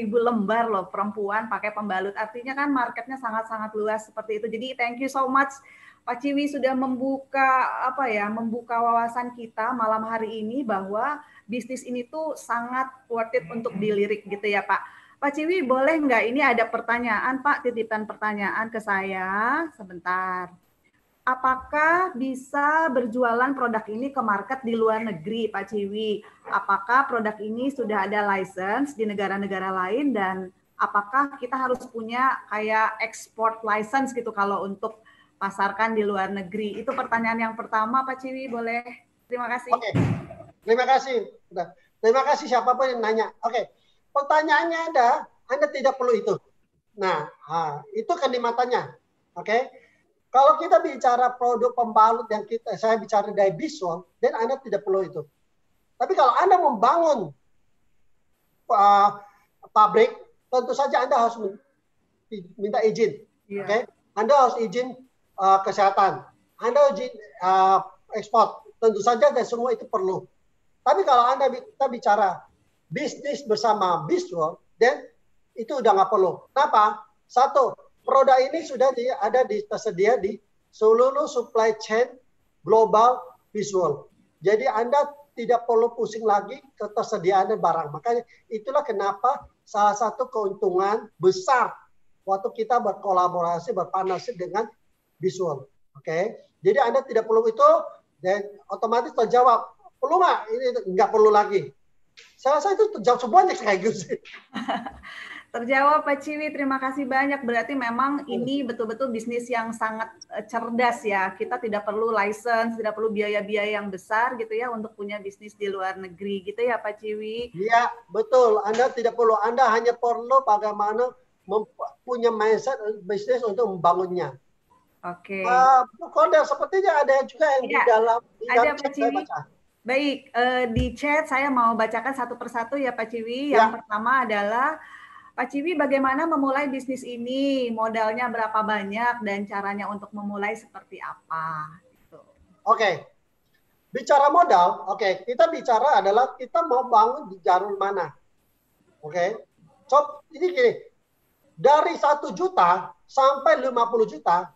lembar loh perempuan pakai pembalut. Artinya kan marketnya sangat-sangat luas seperti itu. Jadi thank you so much Pak Ciwi sudah membuka wawasan kita malam hari ini bahwa bisnis ini tuh sangat worth it untuk dilirik gitu ya Pak. Pak Ciwi, boleh nggak? Ini ada pertanyaan, Pak, titipan pertanyaan ke saya. Sebentar. Apakah bisa berjualan produk ini ke market di luar negeri, Pak Ciwi? Apakah produk ini sudah ada license di negara-negara lain dan apakah kita harus punya kayak export license gitu kalau untuk pasarkan di luar negeri? Itu pertanyaan yang pertama, Pak Ciwi, boleh? Terima kasih. Oke, terima kasih. Terima kasih siapapun yang nanya. Oke. Pertanyaannya Anda tidak perlu itu. Nah, itu kan di matanya. Oke. Kalau kita bicara produk pembalut yang saya bicara dari visual, dan Anda tidak perlu itu. Tapi kalau Anda membangun pabrik, tentu saja Anda harus minta izin. Yeah. Oke. Anda harus izin kesehatan. Anda izin ekspor. Tentu saja dan semua itu perlu. Tapi kalau kita bicara bisnis bersama visual, dan itu udah nggak perlu. Kenapa? Satu, produk ini sudah tersedia di seluruh supply chain global visual. Jadi Anda tidak perlu pusing lagi ketersediaan barang. Makanya itulah kenapa salah satu keuntungan besar waktu kita berkolaborasi, berpartnership dengan visual. Oke? Jadi Anda tidak perlu itu, dan otomatis terjawab. Perlu nggak? Ini nggak perlu lagi. Saya rasa itu terjawab semuanya kayak gitu sih. Terjawab Pak Ciwi, terima kasih banyak. Berarti memang ini betul-betul bisnis yang sangat cerdas ya. Kita tidak perlu license, tidak perlu biaya-biaya yang besar gitu ya untuk punya bisnis di luar negeri gitu ya Pak Ciwi. Iya, betul. Anda tidak perlu. Anda hanya perlu bagaimana punya mindset bisnis untuk membangunnya. Oke. Kode sepertinya ada juga yang ya, di dalam ada Pak Ciwi. Baik, di chat saya mau bacakan satu persatu ya Pak Ciwi. Yang pertama adalah, Pak Ciwi bagaimana memulai bisnis ini? Modalnya berapa banyak dan caranya untuk memulai seperti apa? Gitu. Oke, bicara modal, kita bicara adalah kita mau bangun di jalur mana. Ini gini, dari 1 juta sampai 50 juta,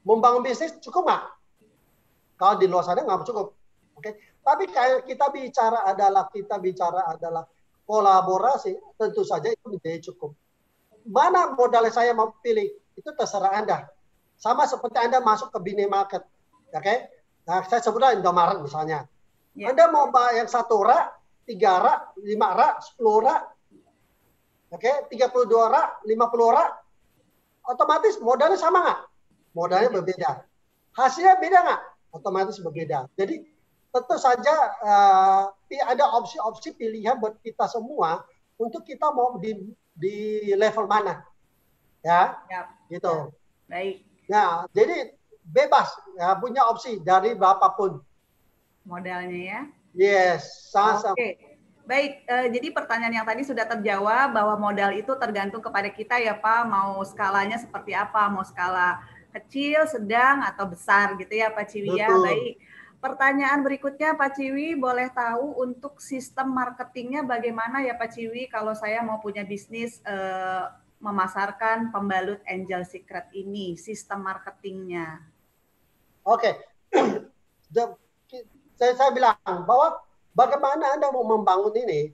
membangun bisnis cukup nggak? Kalau di luar sana nggak cukup. Tapi kayak kita bicara adalah kolaborasi, tentu saja itu menjadi cukup. Mana modalnya saya mau pilih, itu terserah Anda. Sama seperti Anda masuk ke bini market. Nah, saya sebutlah Indomaret misalnya. Anda mau bayar 1 rak, 3 rak, 5 rak, 10 rak, 32 rak, 50 rak, otomatis modalnya sama nggak? Modalnya berbeda. Hasilnya beda nggak? Otomatis berbeda. Jadi tentu saja ada opsi-opsi pilihan buat kita semua untuk kita mau di level mana, ya, gitu. Baik. Nah, jadi bebas, ya, punya opsi dari berapapun modalnya ya. Yes, sama-sama. Oke. Baik, jadi pertanyaan yang tadi sudah terjawab bahwa modal itu tergantung kepada kita ya Pak, mau skalanya seperti apa, mau skala kecil, sedang, atau besar gitu ya Pak Ciwi ya. Baik. Pertanyaan berikutnya Pak Ciwi, boleh tahu untuk sistem marketingnya bagaimana ya Pak Ciwi kalau saya mau punya bisnis memasarkan pembalut Angel Secret ini, sistem marketingnya? Oke, saya bilang bahwa bagaimana Anda mau membangun ini,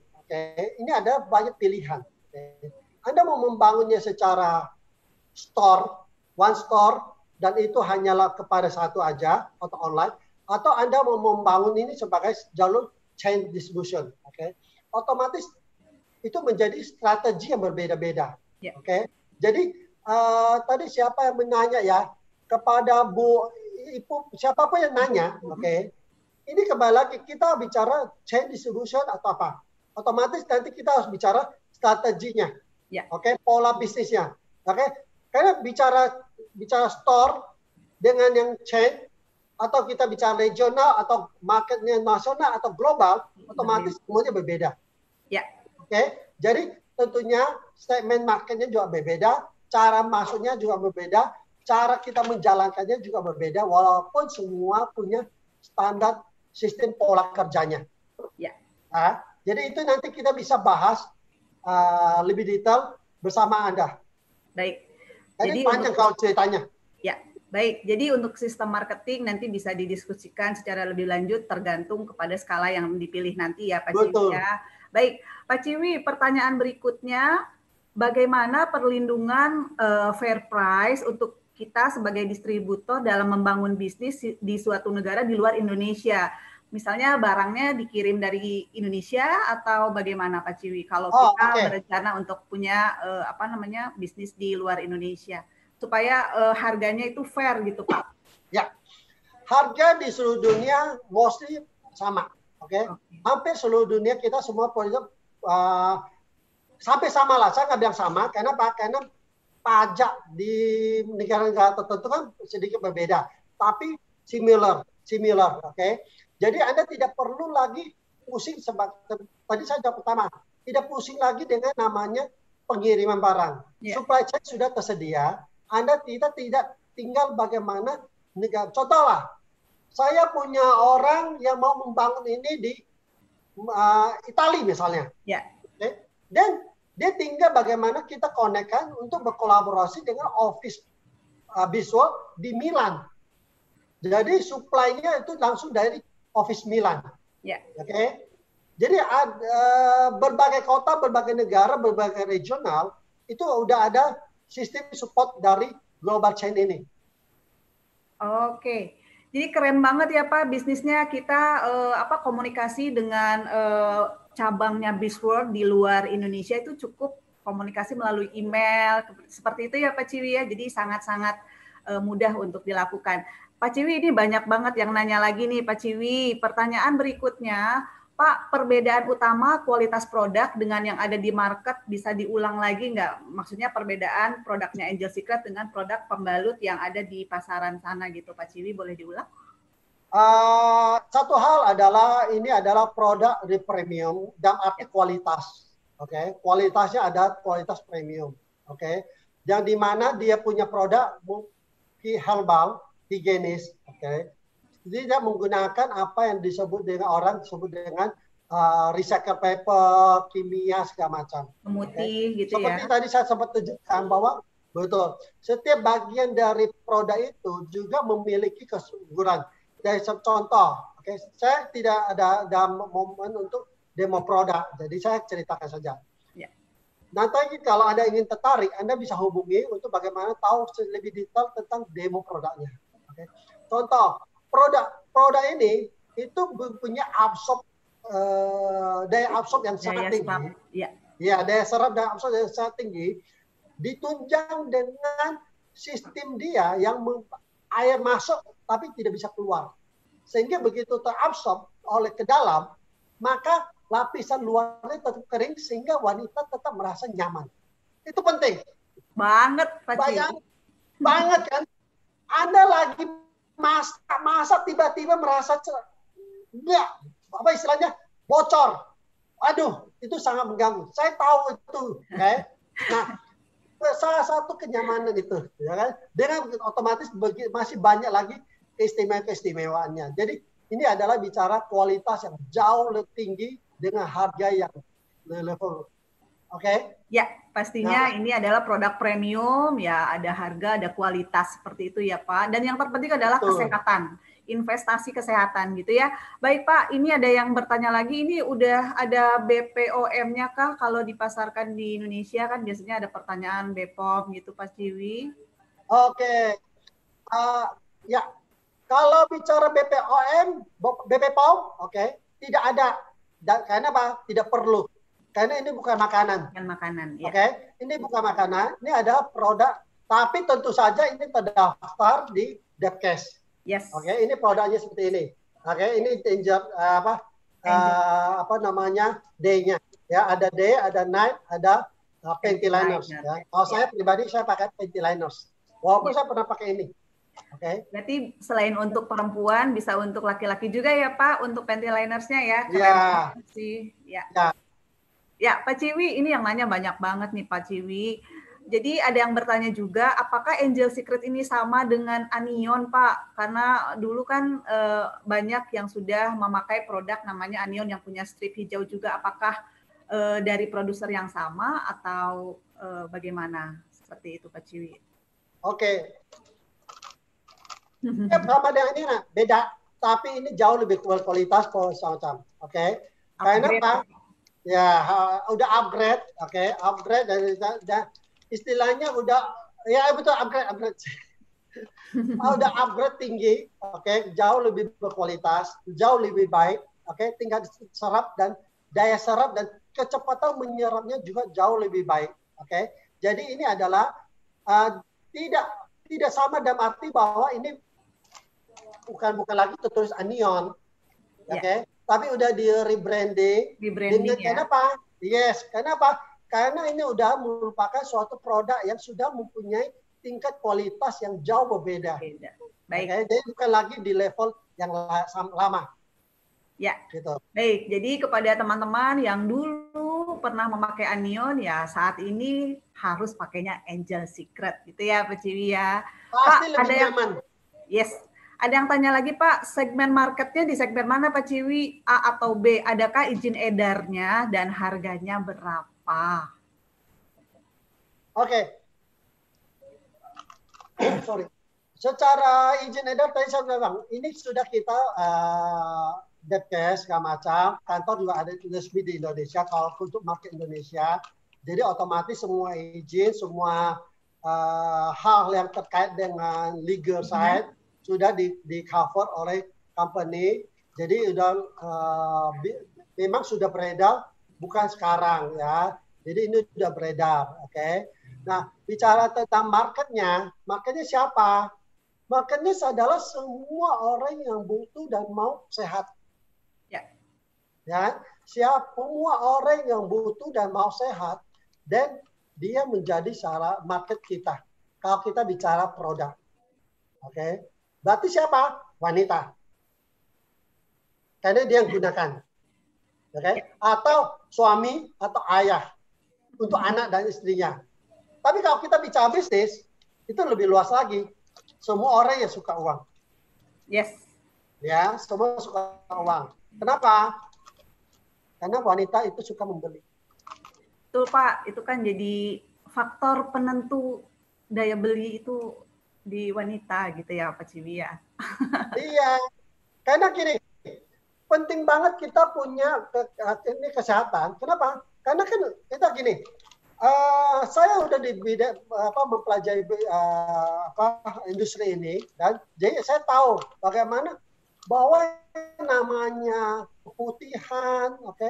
ini ada banyak pilihan. Anda mau membangunnya secara store, one store, dan itu hanyalah kepada satu aja atau online, atau Anda mau membangun ini sebagai jalur chain distribution, oke? Otomatis itu menjadi strategi yang berbeda-beda, oke? Jadi tadi siapa yang menanya ya kepada Bu Ibu, siapapun yang nanya, oke? Ini kembali lagi kita bicara chain distribution atau apa? Otomatis nanti kita harus bicara strateginya, oke? Pola bisnisnya, oke? Karena bicara store dengan yang chain, atau kita bicara regional atau marketnya nasional atau global, otomatis semuanya berbeda. Oke, jadi tentunya segmen marketnya juga berbeda, cara masuknya juga berbeda, cara kita menjalankannya juga berbeda, walaupun semua punya standar sistem pola kerjanya. Nah, jadi itu nanti kita bisa bahas lebih detail bersama Anda. Baik. Jadi panjang kalau ceritanya. Ya, baik. Jadi untuk sistem marketing nanti bisa didiskusikan secara lebih lanjut tergantung kepada skala yang dipilih nanti ya Pak Ciwi ya. Baik, Pak Ciwi, pertanyaan berikutnya, bagaimana perlindungan fair price untuk kita sebagai distributor dalam membangun bisnis di suatu negara di luar Indonesia? Misalnya barangnya dikirim dari Indonesia atau bagaimana Pak Ciwi kalau kita berencana untuk punya bisnis di luar Indonesia supaya harganya itu fair gitu Pak? Ya, harga di seluruh dunia mostly sama, oke? Hampir seluruh dunia kita semua produk sampai sama lah, saya nggak bilang sama, karena pajak di negara-negara tertentu kan sedikit berbeda, tapi similar, oke? Jadi Anda tidak perlu lagi pusing tadi saya jawab pertama, tidak pusing lagi dengan namanya pengiriman barang. Supply chain sudah tersedia, Anda tidak tinggal bagaimana negara. Contoh lah, saya punya orang yang mau membangun ini di Italia misalnya. Okay? Dan dia tinggal bagaimana kita konekkan untuk berkolaborasi dengan office visual di Milan. Jadi supply-nya itu langsung dari office Milan. Oke. Jadi berbagai kota, berbagai negara, berbagai regional itu udah ada sistem support dari global chain ini. Oke. Jadi keren banget ya Pak bisnisnya kita komunikasi dengan cabangnya Bizworld di luar Indonesia itu cukup komunikasi melalui email seperti itu ya Pak Ciwi ya. Jadi sangat-sangat mudah untuk dilakukan. Pak Ciwi ini banyak banget yang nanya lagi nih Pak Ciwi. Pertanyaan berikutnya, Pak, perbedaan utama kualitas produk dengan yang ada di market bisa diulang lagi nggak? Maksudnya perbedaan produknya Angel Secret dengan produk pembalut yang ada di pasaran sana gitu, Pak Ciwi boleh diulang? Satu hal adalah ini adalah produk di premium dan arti kualitas, oke? Kualitasnya ada kualitas premium, oke? Yang dimana dia punya produk herbal, higienis, oke? Jadi dia menggunakan apa yang disebut dengan recycle paper, kimia segala macam. Pemutih gitu Seperti ya. tadi saya sempat tunjukkan bahwa betul setiap bagian dari produk itu juga memiliki kesuburan. Dari contoh, oke, saya tidak ada momen untuk demo produk, jadi saya ceritakan saja. Nanti kalau Anda ingin tertarik, Anda bisa hubungi untuk bagaimana tahu lebih detail tentang demo produknya. Okay. Contoh, produk ini itu punya daya absorb yang sangat tinggi. Ya, daya serap dan absorb yang sangat tinggi. Ditunjang dengan sistem dia yang air masuk tapi tidak bisa keluar. Sehingga begitu terabsorb oleh ke dalam, maka lapisan luarnya tetap kering sehingga wanita tetap merasa nyaman. Itu penting. Banget, Pak Ciwi. Banget kan? Anda lagi masak tiba-tiba merasa enggak, apa istilahnya bocor. Aduh, itu sangat mengganggu. Saya tahu itu, okay? Nah, salah satu kenyamanan itu, ya kan? Dengan otomatis masih banyak lagi keistimewaannya. Jadi ini adalah bicara kualitas yang jauh lebih tinggi dengan harga yang level Oke. Ya, pastinya Nah, ini adalah produk premium, ya ada harga, ada kualitas seperti itu ya Pak. Dan yang terpenting adalah betul. kesehatan, investasi kesehatan gitu ya. Baik Pak, ini ada yang bertanya lagi, ini udah ada BPOM-nya kah kalau dipasarkan di Indonesia kan biasanya ada pertanyaan BPOM gitu Pak Ciwi. Oke. Uh, ya, kalau bicara BPOM, BPOM, oke, tidak ada. Dan karena apa? Tidak perlu. Karena ini bukan makanan. Dan makanan, ya. Oke, ini bukan makanan. Ini adalah produk. Tapi tentu saja ini terdaftar di Depkes. Yes. Oke, ini produknya seperti ini. Oke, ini danger apa namanya D-nya. Ya, ada D, ada night, ada Pantyliners. Ya. Kalau saya pribadi saya pakai Pantyliners. Walaupun saya pernah pakai ini. Oke. Berarti selain untuk perempuan bisa untuk laki-laki juga ya Pak untuk Pantylinersnya ya. Iya. Sih. Ya. Ya. Ya, Pak Ciwi, ini yang nanya banyak banget nih Pak Ciwi. Jadi ada yang bertanya juga, apakah Angel Secret ini sama dengan Anion, Pak? Karena dulu kan banyak yang sudah memakai produk namanya Anion yang punya strip hijau juga. Apakah dari produser yang sama atau bagaimana? Seperti itu, Pak Ciwi. Oke. Ya, sama dengan ini, nah, beda. Tapi ini jauh lebih kualitas semacam. Oke. Karena apa? Ya, udah upgrade, oke, upgrade dan istilahnya udah, ya betul upgrade. Udah upgrade tinggi, oke, jauh lebih berkualitas, jauh lebih baik, oke, tingkat serap dan daya serap dan kecepatan menyerapnya juga jauh lebih baik, oke. Jadi ini adalah tidak sama dalam arti bahwa ini bukan lagi tertulis Anion, oke. Tapi udah di rebranding. Dengan ya. kenapa? Yes, kenapa? Karena ini udah merupakan suatu produk yang sudah mempunyai tingkat kualitas yang jauh berbeda. Baik. Okay? Jadi bukan lagi di level yang lama. Ya. Gitu. Baik. Jadi kepada teman-teman yang dulu pernah memakai Anion ya saat ini harus pakainya Angel Secret gitu ya Pak Ciwi ya. Pasti Pak, lebih nyaman. Yes. Ada yang tanya lagi Pak, segmen marketnya di segmen mana Pak Ciwi? A atau B? Adakah izin edarnya dan harganya berapa? Oke. Sorry. Secara izin edar tadi saya bilang, ini sudah kita Depkes segala macam, kantor juga ada resmi di Indonesia kalau untuk market Indonesia. Jadi otomatis semua izin, semua hal yang terkait dengan legal side sudah di cover oleh company. Jadi sudah memang sudah beredar, bukan sekarang ya. Jadi ini sudah beredar, oke. Nah, bicara tentang marketnya siapa? Marketnya adalah semua orang yang butuh dan mau sehat. Ya, semua orang yang butuh dan mau sehat, dan dia menjadi salah market kita. Kalau kita bicara produk, oke. Berarti siapa? Wanita. Karena dia yang gunakan. Oke? Atau suami atau ayah untuk anak dan istrinya. Tapi kalau kita bicara bisnis, itu lebih luas lagi. Semua orang yang suka uang. Yes. Ya, semua suka uang. Kenapa? Karena wanita itu suka membeli. Betul Pak, itu kan jadi faktor penentu daya beli itu di wanita gitu ya Pak Ciwi ya. Iya, karena gini, penting banget kita punya ini kesehatan. Kenapa? Karena kan kita gini, saya udah di bidang mempelajari industri ini, dan jadi saya tahu bagaimana bahwa namanya keputihan, oke,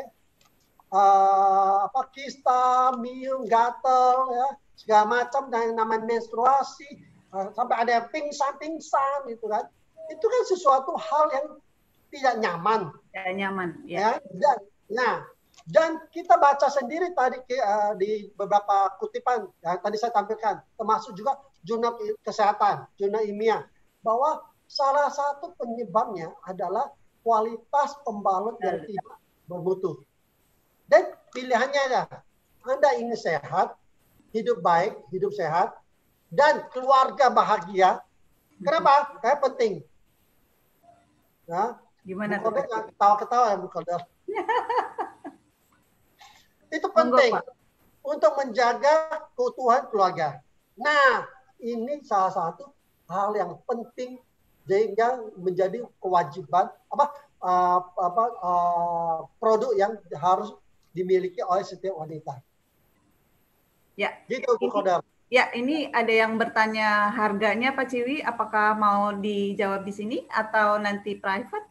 kista, miung, gatel, ya, segala macam, dan namanya menstruasi, sampai ada yang pingsan gitu kan. Itu kan sesuatu hal yang tidak nyaman. Tidak nyaman, ya. Dan kita baca sendiri tadi di beberapa kutipan yang tadi saya tampilkan, termasuk juga jurnal kesehatan, jurnal ilmiah, bahwa salah satu penyebabnya adalah kualitas pembalut yang tidak bermutu. Dan pilihannya adalah Anda ingin sehat, hidup baik, hidup sehat, dan keluarga bahagia. Kenapa? Karena penting. Nah, gimana tuh? Ketawa-ketawa ya, Bukoder. Itu penting. untuk menjaga keutuhan keluarga. Nah, ini salah satu hal yang penting yang menjadi kewajiban produk yang harus dimiliki oleh setiap wanita. Ya. Gitu Bu Kodar. Ya, ini ada yang bertanya harganya Pak Ciwi, apakah mau dijawab di sini atau nanti private?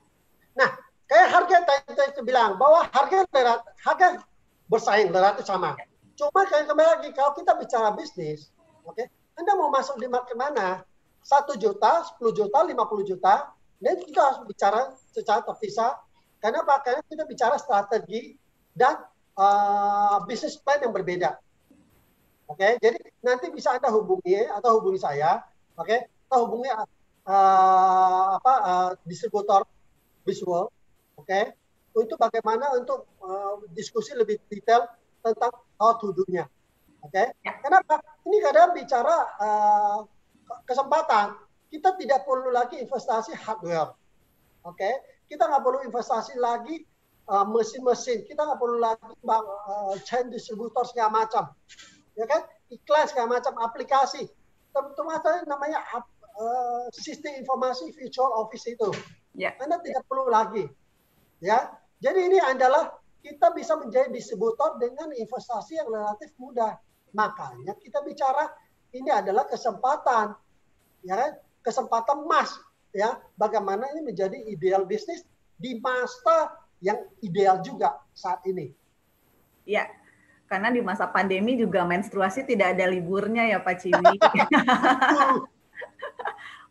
Nah, kayak harga tadi bilang bahwa harga bersaing relatif sama. Cuma kayak kembali lagi kalau kita bicara bisnis, oke, Anda mau masuk di market mana? 1 juta, 10 juta, 50 juta, dan kita harus bicara secara terpisah. Karena apa? Karena kita bicara strategi dan bisnis plan yang berbeda. Oke, jadi nanti bisa Anda hubungi atau hubungi saya, oke, atau hubungi distributor visual, oke, untuk bagaimana untuk diskusi lebih detail tentang how to do-nya, oke. Kenapa? Ini kadang bicara kesempatan. Kita tidak perlu lagi investasi hardware, oke. Kita nggak perlu investasi lagi mesin-mesin. Kita nggak perlu lagi chain distributor segala macam, ya kan? Iklan segala macam, aplikasi. Terutama namanya sistem informasi virtual office itu. Ya. Anda tidak perlu lagi, ya. Jadi ini adalah kita bisa menjadi distributor dengan investasi yang relatif mudah. Makanya kita bicara ini adalah kesempatan, ya, kesempatan emas, ya. Bagaimana ini menjadi ideal bisnis di masa yang ideal juga saat ini. Ya, karena di masa pandemi juga menstruasi tidak ada liburnya ya Pak Ciwi.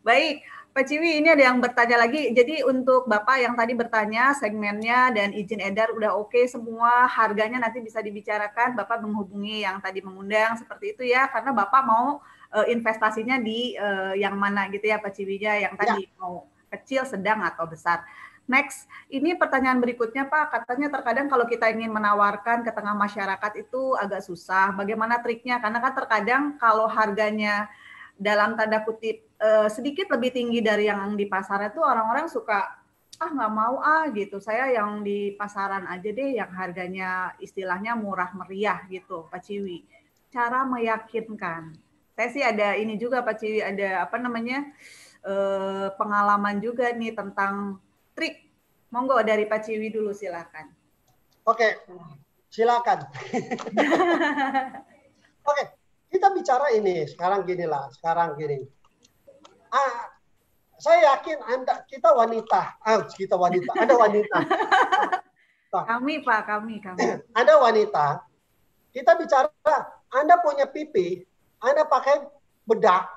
Baik. Pak Ciwi, ini ada yang bertanya lagi. Jadi untuk Bapak yang tadi bertanya segmennya dan izin edar udah oke semua, harganya nanti bisa dibicarakan. Bapak menghubungi yang tadi mengundang seperti itu ya, karena Bapak mau investasinya di yang mana gitu ya Pak Ciwinya, yang tadi mau kecil, sedang atau besar. Next, ini pertanyaan berikutnya Pak, katanya terkadang kalau kita ingin menawarkan ke tengah masyarakat itu agak susah. Bagaimana triknya? Karena kan terkadang kalau harganya dalam tanda kutip sedikit lebih tinggi dari yang di pasaran itu orang-orang suka nggak mau gitu, saya yang di pasaran aja deh yang harganya istilahnya murah meriah gitu Pak Ciwi. Cara meyakinkan, saya sih ada ini juga Pak Ciwi, ada pengalaman juga nih tentang trik. Monggo dari Pak Ciwi dulu silakan. Oke, silakan. Oke. Kita bicara ini sekarang gini. Saya yakin kita wanita. Ada wanita. Kami Pak, kami. Ada wanita. Kita bicara, Anda punya pipi, Anda pakai bedak,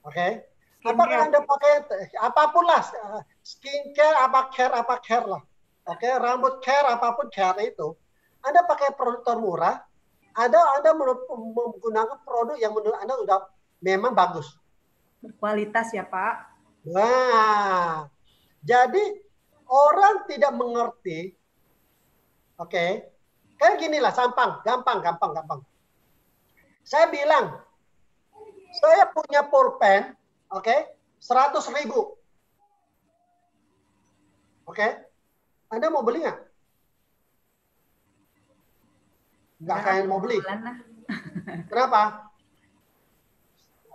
oke? Apakah Anda pakai apapun lah, skincare, apa care lah, oke? Rambut care, apapun care itu, Anda pakai produk termurah. Anda menggunakan produk yang menurut Anda sudah memang bagus. Berkualitas ya Pak. Nah, jadi orang tidak mengerti, oke? Kayak gini lah, gampang. Saya bilang, saya punya pulpen, oke? 100.000. Oke? Anda mau beli nggak? Nggak kalian mau beli. Kenapa?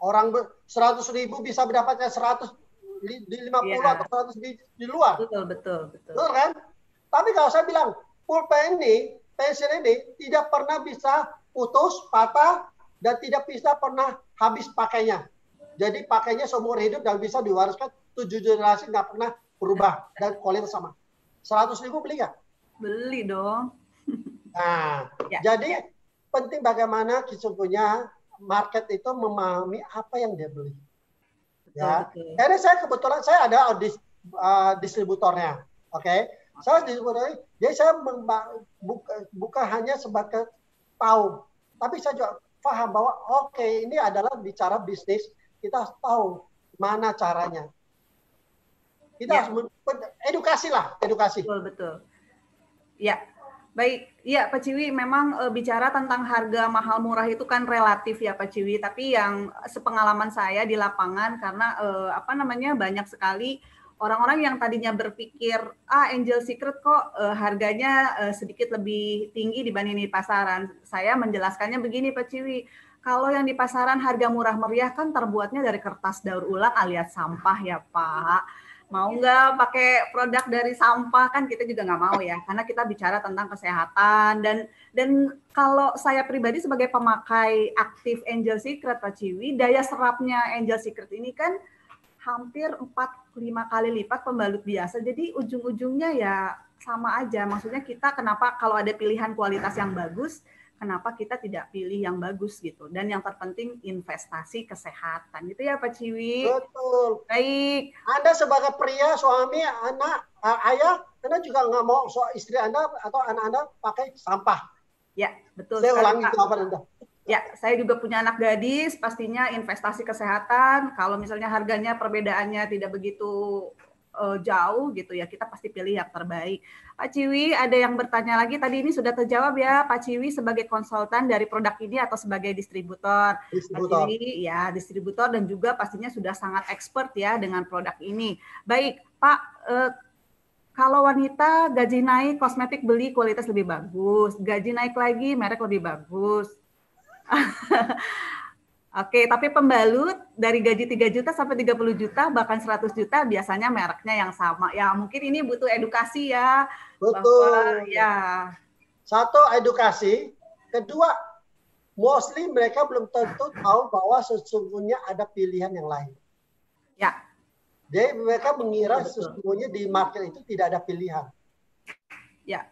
Orang 100.000 bisa mendapatkan 150 atau 100 di luar. Betul kan? Tapi kalau saya bilang pulpen ini, pensil ini tidak pernah bisa putus, patah, dan tidak bisa pernah habis pakainya. Jadi pakainya seumur hidup dan bisa diwariskan 7 generasi, nggak pernah berubah dan kualitas sama. 100.000 beli nggak? Beli dong. Nah, jadi penting bagaimana sesungguhnya market itu memahami apa yang dia beli. Ya, karena kebetulan saya ada distributornya, oke? Saya distributornya, jadi saya bukan hanya sebagai tahu, tapi saya juga paham bahwa ini adalah bicara bisnis, kita harus tahu mana caranya. Kita harus edukasi. Betul. Ya. Baik, ya Pak Ciwi, memang bicara tentang harga mahal murah itu kan relatif ya Pak Ciwi, tapi yang sepengalaman saya di lapangan karena banyak sekali orang-orang yang tadinya berpikir, Angel Secret kok harganya sedikit lebih tinggi dibanding di pasaran. Saya menjelaskannya begini Pak Ciwi, kalau yang di pasaran harga murah meriah kan terbuatnya dari kertas daur ulang alias sampah ya Pak. Mau nggak pakai produk dari sampah kan kita juga nggak mau ya, karena kita bicara tentang kesehatan dan kalau saya pribadi sebagai pemakai aktif Angel Secret Pak Ciwi, daya serapnya Angel Secret ini kan hampir 4-5 kali lipat pembalut biasa. Jadi ujung-ujungnya ya sama aja. Maksudnya kita kenapa kalau ada pilihan kualitas yang bagus, kenapa kita tidak pilih yang bagus gitu. Dan yang terpenting investasi kesehatan. Gitu ya Pak Ciwi. Betul. Baik. Anda sebagai pria, suami, anak, ayah, Anda juga nggak mau istri Anda atau anak Anda pakai sampah. Ya, betul. Saya ulangi jawaban Anda. Ya, saya juga punya anak gadis, pastinya investasi kesehatan. Kalau misalnya harganya perbedaannya tidak begitu jauh gitu ya, kita pasti pilih yang terbaik. Pak Ciwi, ada yang bertanya lagi, tadi ini sudah terjawab ya, Pak Ciwi sebagai konsultan dari produk ini atau sebagai distributor? Distributor. Pak Ciwi, ya distributor dan juga pastinya sudah sangat expert ya dengan produk ini. Baik, Pak, kalau wanita gaji naik, kosmetik beli kualitas lebih bagus, gaji naik lagi, merek lebih bagus. Oke, tapi pembalut dari gaji 3 juta sampai 30 juta, bahkan 100 juta biasanya mereknya yang sama. Ya, mungkin ini butuh edukasi ya. Betul. Bahwa, ya. Satu, edukasi. Kedua, mostly mereka belum tentu tahu bahwa sesungguhnya ada pilihan yang lain. Ya. Jadi mereka mengira sesungguhnya di market itu tidak ada pilihan. Ya.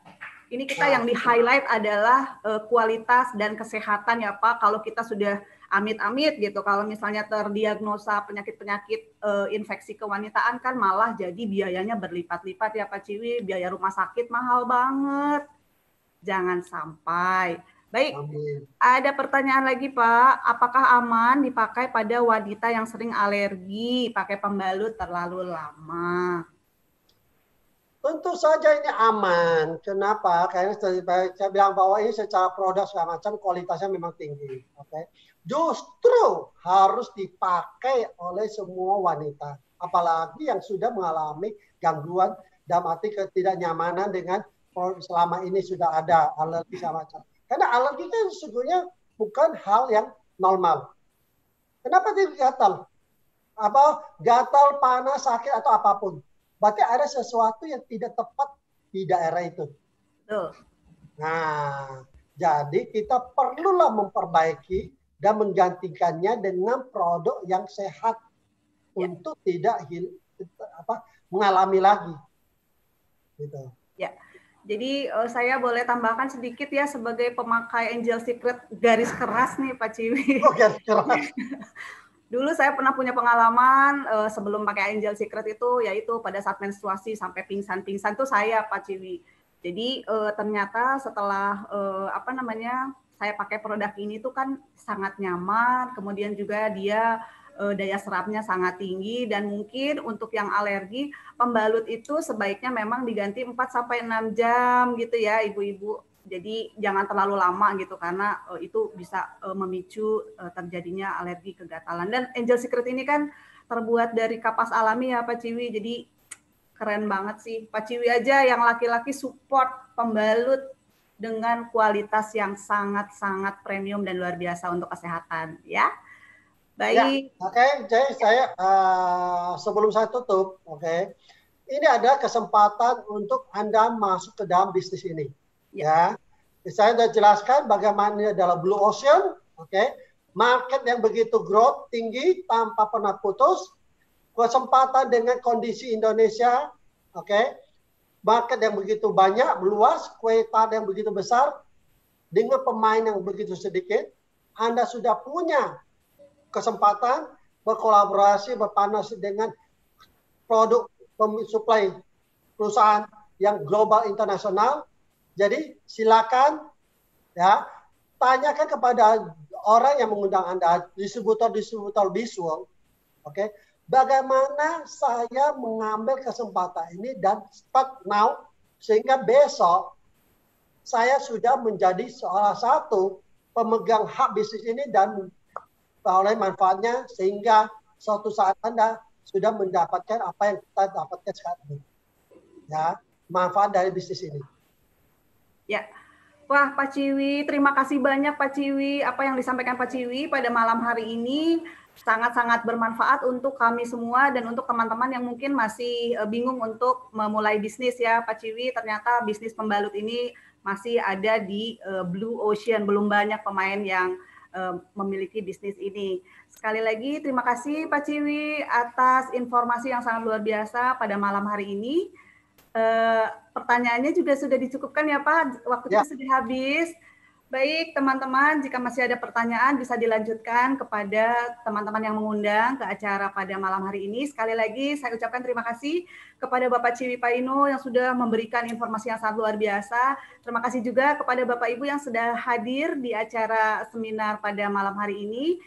Ini kita yang di-highlight adalah kualitas dan kesehatan ya Pak. Kalau kita sudah amit-amit gitu, kalau misalnya terdiagnosa penyakit-penyakit infeksi kewanitaan kan malah jadi biayanya berlipat-lipat ya Pak Ciwi. Biaya rumah sakit mahal banget. Jangan sampai. Baik, ada pertanyaan lagi Pak. Apakah aman dipakai pada wanita yang sering alergi, pakai pembalut terlalu lama? Tentu saja ini aman. Kenapa? Karena saya bilang bahwa ini secara produk segala macam kualitasnya memang tinggi. Oke. Justru harus dipakai oleh semua wanita. Apalagi yang sudah mengalami gangguan dalam arti ketidaknyamanan dengan selama ini sudah ada alergi segala macam. Karena alergi kan sesungguhnya bukan hal yang normal. Kenapa dia gatal? Gatal, panas, sakit atau apapun. Berarti ada sesuatu yang tidak tepat di daerah itu. Nah, jadi kita perlulah memperbaiki dan menggantikannya dengan produk yang sehat untuk tidak mengalami lagi. Gitu. Ya. Jadi saya boleh tambahkan sedikit ya sebagai pemakai Angel Secret garis keras nih Pak Ciwi. Oh, garis keras. Dulu saya pernah punya pengalaman sebelum pakai Angel Secret itu, yaitu pada saat menstruasi sampai pingsan-pingsan tuh saya Pak Ciwi. Jadi ternyata setelah saya pakai produk ini tuh kan sangat nyaman, kemudian juga dia daya serapnya sangat tinggi dan mungkin untuk yang alergi pembalut itu sebaiknya memang diganti 4-6 jam gitu ya ibu-ibu. Jadi jangan terlalu lama gitu karena itu bisa memicu terjadinya alergi kegatalan. Dan Angel Secret ini kan terbuat dari kapas alami ya Pak Ciwi. Jadi keren banget sih. Pak Ciwi aja yang laki-laki support pembalut dengan kualitas yang sangat-sangat premium dan luar biasa untuk kesehatan ya. Baik. Ya, oke. Jadi saya sebelum saya tutup, oke. Ini ada kesempatan untuk Anda masuk ke dalam bisnis ini. Ya, saya sudah jelaskan bagaimana ini adalah blue ocean, oke, market yang begitu growth tinggi tanpa pernah putus, kesempatan dengan kondisi Indonesia, oke, market yang begitu banyak, luas, kuota yang begitu besar, dengan pemain yang begitu sedikit, Anda sudah punya kesempatan berkolaborasi, berpanas dengan produk supply perusahaan yang global internasional. Jadi silakan ya tanyakan kepada orang yang mengundang Anda, distributor visual, oke, bagaimana saya mengambil kesempatan ini dan start now sehingga besok saya sudah menjadi salah satu pemegang hak bisnis ini dan oleh manfaatnya sehingga suatu saat Anda sudah mendapatkan apa yang kita dapatkan sekarang ini. Ya, manfaat dari bisnis ini. Ya. Wah, Pak Ciwi, terima kasih banyak Pak Ciwi. Apa yang disampaikan Pak Ciwi pada malam hari ini sangat-sangat bermanfaat untuk kami semua dan untuk teman-teman yang mungkin masih bingung untuk memulai bisnis ya Pak Ciwi. Ternyata bisnis pembalut ini masih ada di Blue Ocean. Belum banyak pemain yang memiliki bisnis ini. Sekali lagi terima kasih Pak Ciwi atas informasi yang sangat luar biasa pada malam hari ini. Pertanyaannya juga sudah dicukupkan ya Pak, waktu kita sudah habis. Baik teman-teman, jika masih ada pertanyaan bisa dilanjutkan kepada teman-teman yang mengundang ke acara pada malam hari ini. Sekali lagi saya ucapkan terima kasih kepada Bapak Ciwi Paino yang sudah memberikan informasi yang sangat luar biasa. Terima kasih juga kepada Bapak Ibu yang sudah hadir di acara seminar pada malam hari ini.